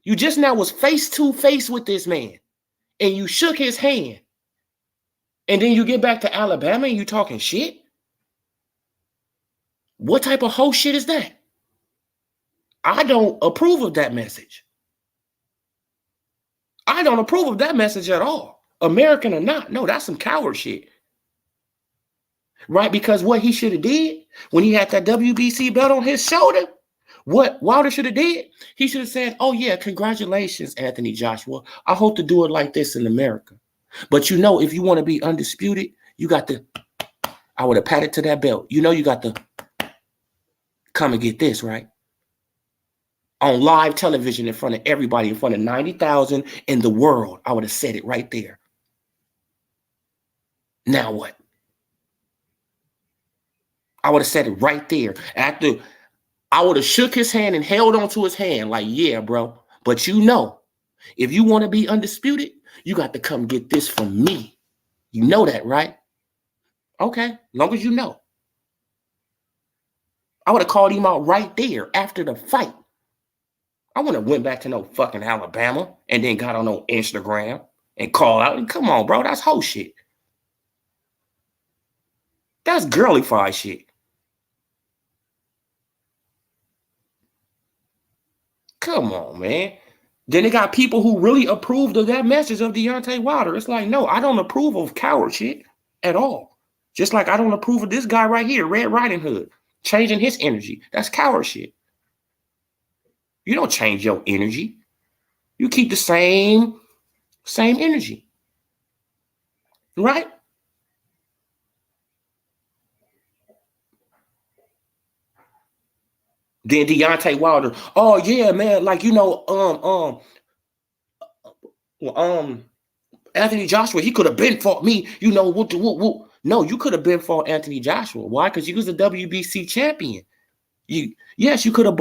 You just now was face to face with this man and you shook his hand. And then you get back to Alabama and you talking shit? What type of hoe shit is that? I don't approve of that message. I don't approve of that message at all. American or not. No, that's some coward shit. Right? Because what he should have did when he had that WBC belt on his shoulder, what Wilder should have did, he should have said, oh yeah, congratulations, Anthony Joshua. I hope to do it like this in America. But if you want to be undisputed, you got to, I would have patted to that belt. You got to come and get this, right? On live television in front of everybody, in front of 90,000 in the world. I would have said it right there. Now what? I would have said it right there. After I would have shook his hand and held onto his hand like, yeah, bro. But if you want to be undisputed, you got to come get this from me. You know that, right? Okay, long as you know. I would have called him out right there after the fight. I wouldn't have went back to no fucking Alabama and then got on no Instagram and called out. Come on, bro, that's whole shit. That's girly-fied shit. Come on, man. Then they got people who really approved of that message of Deontay Wilder. It's like, no, I don't approve of coward shit at all. Just like I don't approve of this guy right here, Red Riding Hood, changing his energy. That's coward shit. You don't change your energy. You keep the same energy. Right? Then Deontay Wilder, oh yeah, man, like Anthony Joshua, he could have been fought me, No, you could have been fought Anthony Joshua. Why? Because you was a WBC champion. You could have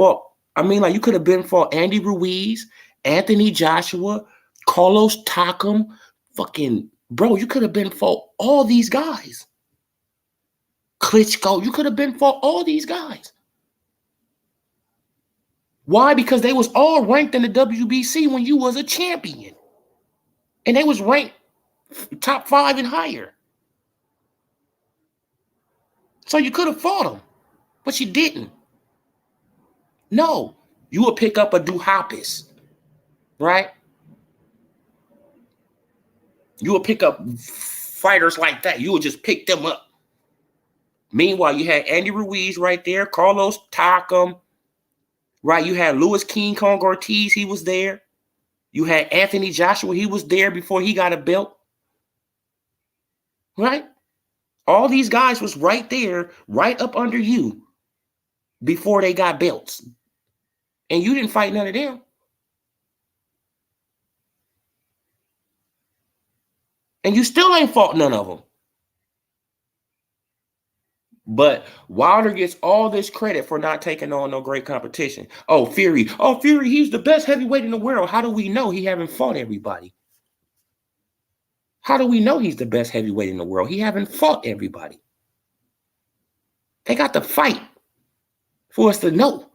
you could have been fought Andy Ruiz, Anthony Joshua, Carlos Takam, fucking bro, you could have been fought all these guys. Klitschko, you could have been fought all these guys. Why? Because they was all ranked in the WBC when you was a champion. And they was ranked top 5 and higher. So you could have fought them, but you didn't. No, you would pick up a Duhapis, right? You would pick up fighters like that. You would just pick them up. Meanwhile, you had Andy Ruiz right there, Carlos Takam, right? You had Louis King Kong Ortiz, he was there. You had Anthony Joshua, he was there before he got a belt. Right? All these guys was right there, right up under you before they got belts. And you didn't fight none of them. And you still ain't fought none of them. But Wilder gets all this credit for not taking on no great competition. Oh, Fury. Oh, Fury, he's the best heavyweight in the world. How do we know he haven't fought everybody? How do we know he's the best heavyweight in the world? He haven't fought everybody. They got to fight for us to know.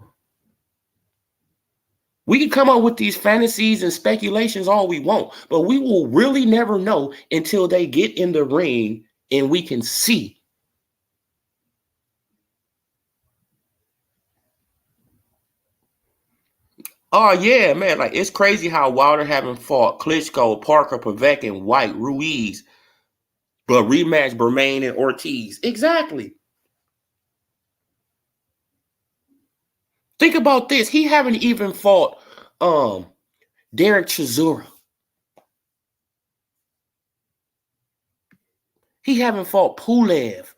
We can come up with these fantasies and speculations all we want, but we will really never know until they get in the ring and we can see. Oh, yeah, man. Like, it's crazy how Wilder haven't fought Klitschko, Parker, Povetkin, White, Ruiz, but rematch Bermain and Ortiz. Exactly. Think about this. He haven't even fought Derek Chisora. He haven't fought Pulev.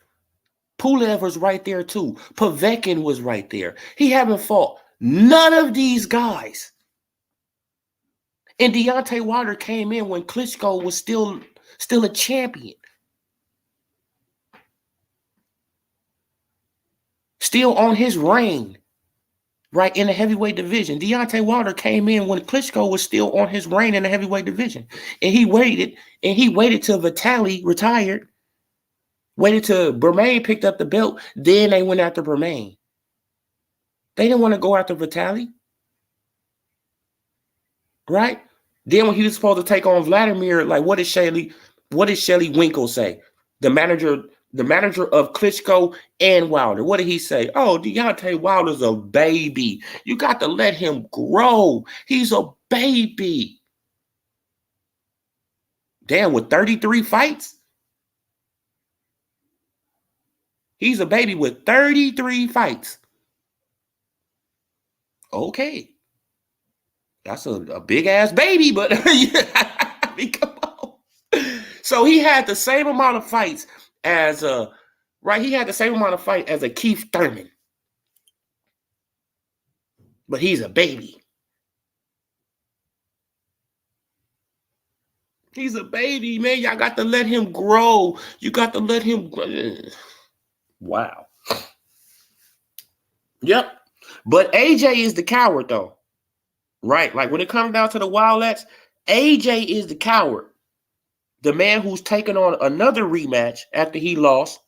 Pulev was right there too. Povetkin was right there. He haven't fought none of these guys. And Deontay Wilder came in when Klitschko was still a champion. Still on his reign, right, in the heavyweight division. Deontay Wilder came in when Klitschko was still on his reign in the heavyweight division. And he waited till Vitaly retired, waited till Bermain picked up the belt, then they went after Bermain. They didn't want to go after Vitaly. Right? Then when he was supposed to take on Vladimir, like what did Shelly Winkle say? The manager of Klitschko and Wilder. What did he say? Oh, Deontay Wilder's a baby. You got to let him grow. He's a baby. Damn, with 33 fights? He's a baby with 33 fights. Okay. That's a big ass baby, but I mean, come on. So he had the same amount of fights as he had the same amount of fight as a Keith Thurman. But he's a baby. He's a baby, man. Y'all got to let him grow. You got to let him grow. Wow. Yep. But AJ is the coward, though. Right? Like when it comes down to the Wildcats, AJ is the coward. The man who's taking on another rematch after he lost,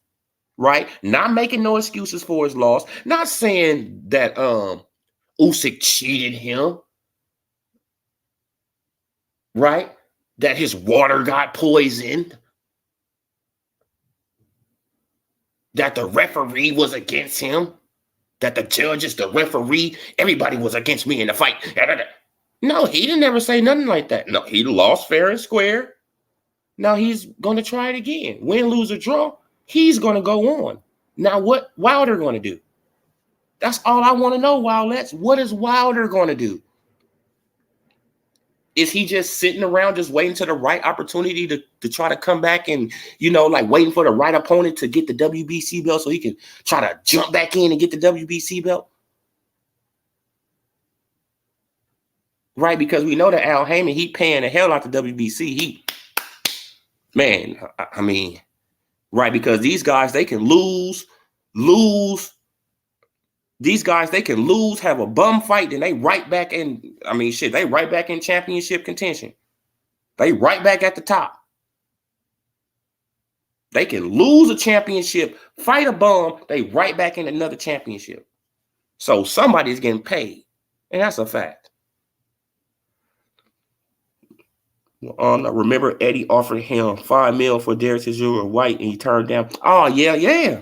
right? Not making no excuses for his loss. Not saying that Usyk cheated him, right? That his water got poisoned. That the referee was against him. That the judges, the referee, everybody was against me in the fight. No, he didn't ever say nothing like that. No, he lost fair and square. Now he's going to try it again. Win, lose, or draw, he's going to go on. Now what Wilder going to do? That's all I want to know, Wildcats. What is Wilder going to do? Is he just sitting around just waiting for the right opportunity to try to come back and, like waiting for the right opponent to get the WBC belt so he can try to jump back in and get the WBC belt? Right, because we know that Al Haney, he paying the hell out the WBC. Right, because these guys, they can lose. These guys, they can lose, have a bum fight, then they right back in, they right back in championship contention. They right back at the top. They can lose a championship, fight a bum, they right back in another championship. So somebody's getting paid, and that's a fact. Remember Eddie offered him $5 million for Derek Chisora White, and he turned down. Oh, yeah.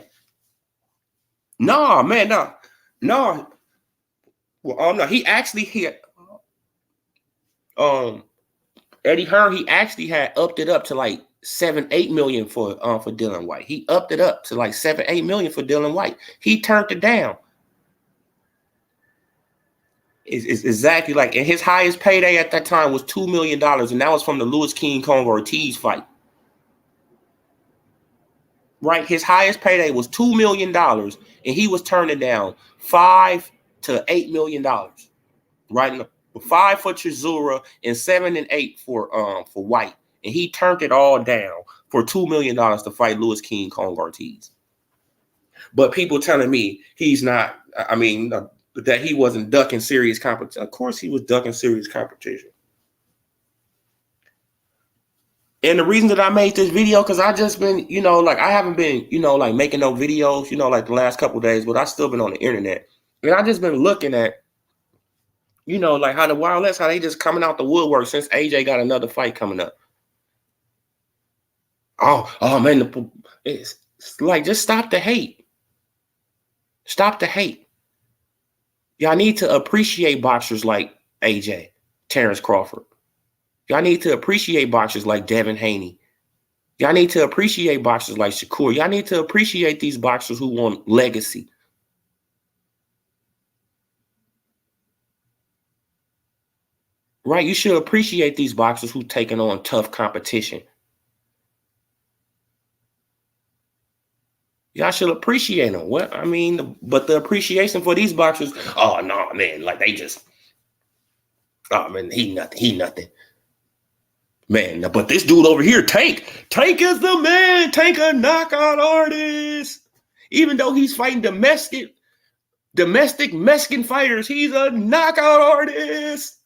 No, man, no. No. Well, no, he actually hit Eddie Hearn, he actually had upped it up to like 7-8 million for Dylan White. He upped it up to like 7-8 million for Dylan White. He turned it down. It's exactly like, and his highest payday at that time was $2 million, and that was from the Louis King Kong Ortiz fight. Right, his highest payday was $2 million, and he was turning down $5 to $8 million. Right, 5 for Chisora and 7 and 8 for White, and he turned it all down for $2 million to fight Louis King Kong Ortiz. But people telling me he's not. I mean, that he wasn't ducking serious competition. Of course, he was ducking serious competition. And the reason that I made this video, because I just been, like I haven't been, like making no videos, like the last couple of days, but I still been on the internet. And I just been looking at, like how the Wildlets, how they just coming out the woodwork since AJ got another fight coming up. Oh man, it's like, just stop the hate. Stop the hate. Y'all need to appreciate boxers like AJ, Terrence Crawford. Y'all need to appreciate boxers like Devin Haney. Y'all need to appreciate boxers like Shakur. Y'all need to appreciate these boxers who want legacy. Right? You should appreciate these boxers who taking on tough competition. Y'all should appreciate them. What I mean, but the appreciation for these boxers, oh no, man, like they just, oh man, he nothing. Man, but this dude over here, Tank is the man. Tank a knockout artist. Even though he's fighting domestic Mexican fighters, he's a knockout artist.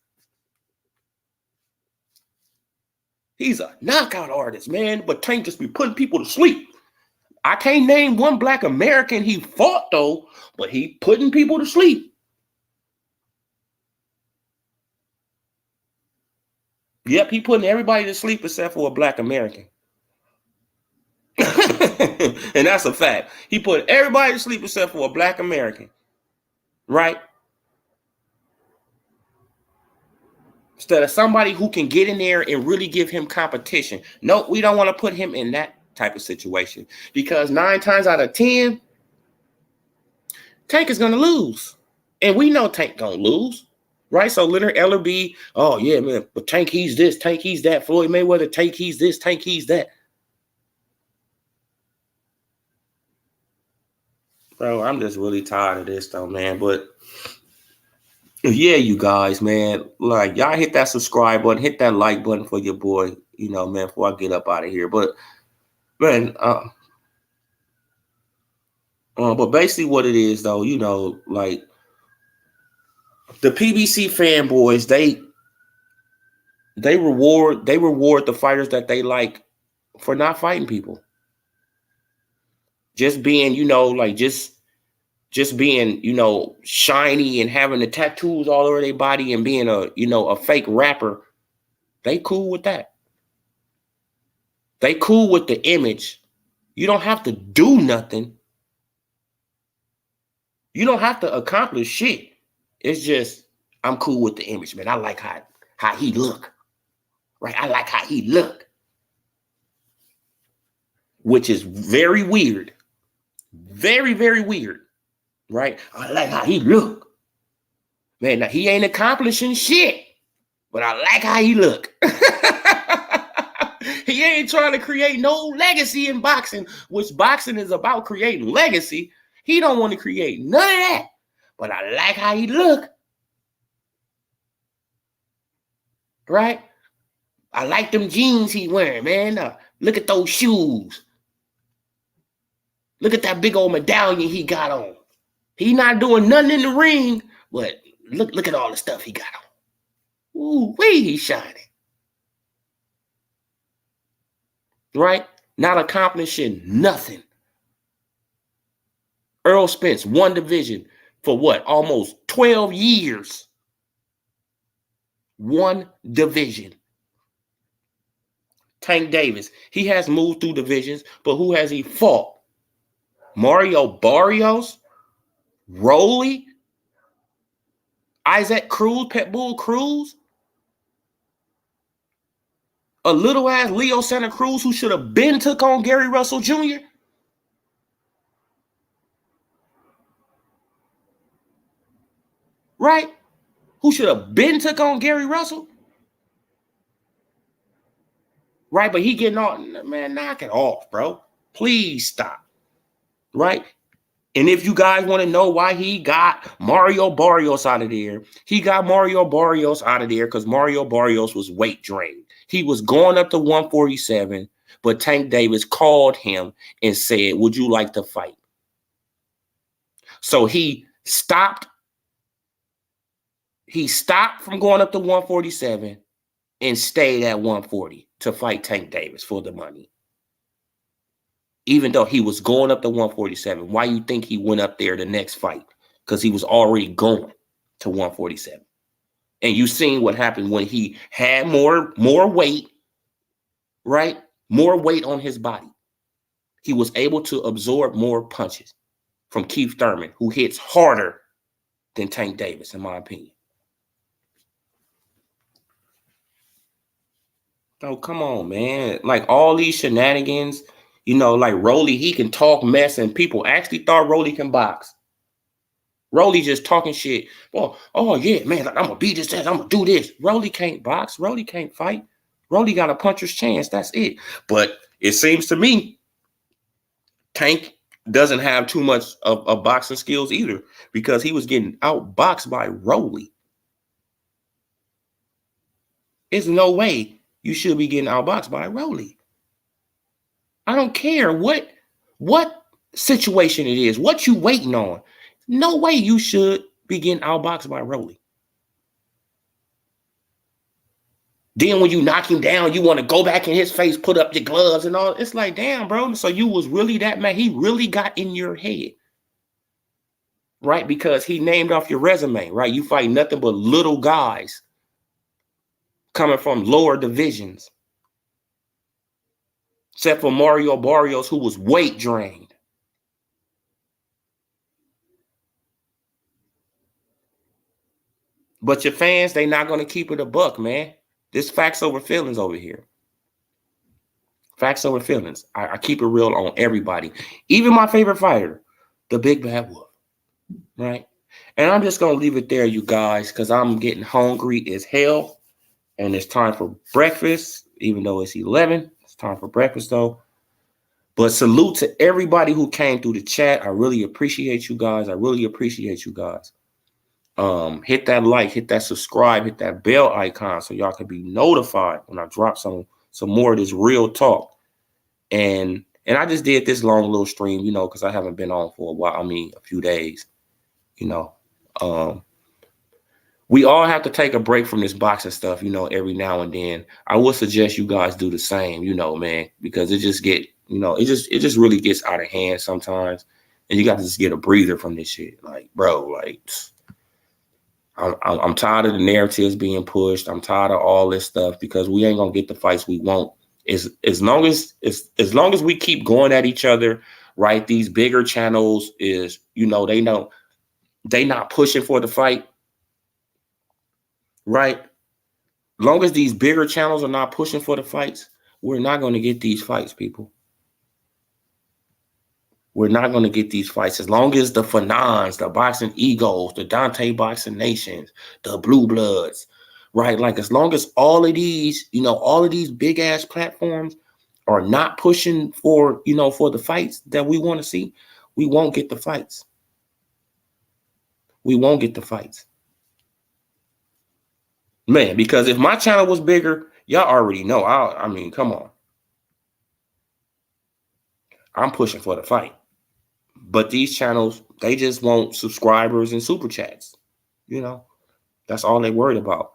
He's a knockout artist, man. But Tank just be putting people to sleep. I can't name one Black American he fought, though, but he putting people to sleep. Yep, he putting everybody to sleep except for a Black American. And that's a fact. He put everybody to sleep except for a Black American. Right? Instead of somebody who can get in there and really give him competition. No, we don't want to put him in that type of situation, because 9 times out of 10, Tank is going to lose. And we know Tank going to lose. Right? So Leonard Ellerbe, oh yeah, man, but Tank, he's this, Tank, he's that. Floyd Mayweather, Tank, he's this, Tank, he's that. Bro, I'm just really tired of this though, man. But yeah, you guys, man, like y'all hit that subscribe button, hit that like button for your boy, man, before I get up out of here. But man, but basically what it is though, like the PBC fanboys, they reward the fighters that they like for not fighting people. Just being, like just being, shiny and having the tattoos all over their body and being a fake rapper. They cool with that. They cool with the image. You don't have to do nothing. You don't have to accomplish shit. It's just, I'm cool with the image, man. I like how he look. Right? I like how he look. Which is very weird. Very, very weird. Right? I like how he look. Man, now he ain't accomplishing shit, but I like how he look. He ain't trying to create no legacy in boxing, which boxing is about creating legacy. He don't want to create none of that, but I like how he look. Right? I like them jeans he wearing, man. Look at those shoes. Look at that big old medallion he got on. He not doing nothing in the ring, but look at all the stuff he got on. Ooh, wee, he's shining. Right? Not accomplishing nothing. Earl Spence, one division for what? Almost 12 years. One division. Tank Davis, he has moved through divisions, but who has he fought? Mario Barrios? Rolly? Isaac Cruz? Pitbull Cruz? A little ass Leo Santa Cruz who should have been took on Gary Russell Jr. Right? Who should have been took on Gary Russell. Right? But he getting on, man, knock it off, bro. Please stop. Right? And if you guys want to know why he got Mario Barrios out of there, he got Mario Barrios out of there because Mario Barrios was weight drained. He was going up to 147, but Tank Davis called him and said, would you like to fight? So he stopped from going up to 147 and stayed at 140 to fight Tank Davis for the money. Even though he was going up to 147, why you think he went up there the next fight? Because he was already going to 147. And you seen what happened when he had more weight, right? More weight on his body. He was able to absorb more punches from Keith Thurman, who hits harder than Tank Davis, in my opinion. Oh, come on, man. Like all these shenanigans, you know, like Rolly, he can talk mess and people actually thought Rolly can box. Rolly just talking shit. Oh yeah, man, like, I'm going to beat this ass. I'm going to do this. Rolly can't box. Rolly can't fight. Rolly got a puncher's chance. That's it. But it seems to me Tank doesn't have too much of boxing skills either because he was getting outboxed by Rolly. There's no way you should be getting outboxed by Rolly. I don't care what situation it is, what you waiting on. No way you should be getting outboxed by Rolly. Then when you knock him down, you want to go back in his face, put up your gloves and all. It's like, damn, bro. So you was really that mad. He really got in your head. Right? Because he named off your resume, right? You fight nothing but little guys coming from lower divisions. Except for Mario Barrios, who was weight drained. But your fans, they not going to keep it a buck, man. This facts over feelings over here. Facts over feelings. I keep it real on everybody. Even my favorite fighter, the Big Bad Wolf. Right? And I'm just going to leave it there, you guys, because I'm getting hungry as hell. And it's time for breakfast, even though it's 11. It's time for breakfast, though. But salute to everybody who came through the chat. I really appreciate you guys. I really appreciate you guys. Hit that like, hit that subscribe, hit that bell icon so y'all can be notified when I drop some more of this real talk. And I just did this long little stream, you know, because I haven't been on for a while. I mean, a few days, you know. We all have to take a break from this boxing stuff, you know, every now and then. I would suggest you guys do the same, you know, man, because it just get, you know, it just really gets out of hand sometimes. And you got to just get a breather from this shit. Like, bro, like, I'm tired of the narratives being pushed. I'm tired of all this stuff because we ain't gonna get the fights we want. As long as we keep going at each other, right? These bigger channels is, you know, they not pushing for the fight, right? Long as these bigger channels are not pushing for the fights, we're not going to get these fights, people. We're not going to get these fights. As long as the Fanons, the Boxing Egos, the Dante Boxing Nations, the Blue Bloods, right? Like as long as all of these, you know, all of these big ass platforms are not pushing for, you know, for the fights that we want to see, we won't get the fights. We won't get the fights. Man, because if my channel was bigger, y'all already know. I mean, come on. I'm pushing for the fight. But these channels, they just want subscribers and super chats. You know, that's all they worried about.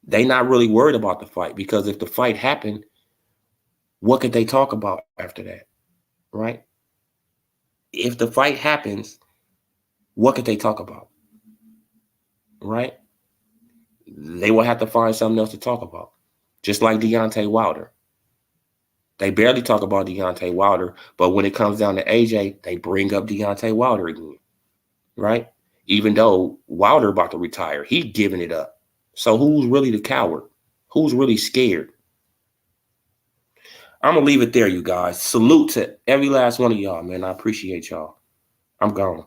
They not really worried about the fight because if the fight happened, what could they talk about after that? Right? If the fight happens, what could they talk about? Right? They will have to find something else to talk about. Just like Deontay Wilder. They barely talk about Deontay Wilder, but when it comes down to AJ, they bring up Deontay Wilder again, right? Even though Wilder about to retire, he's giving it up. So who's really the coward? Who's really scared? I'm gonna leave it there, you guys. Salute to every last one of y'all, man. I appreciate y'all. I'm gone.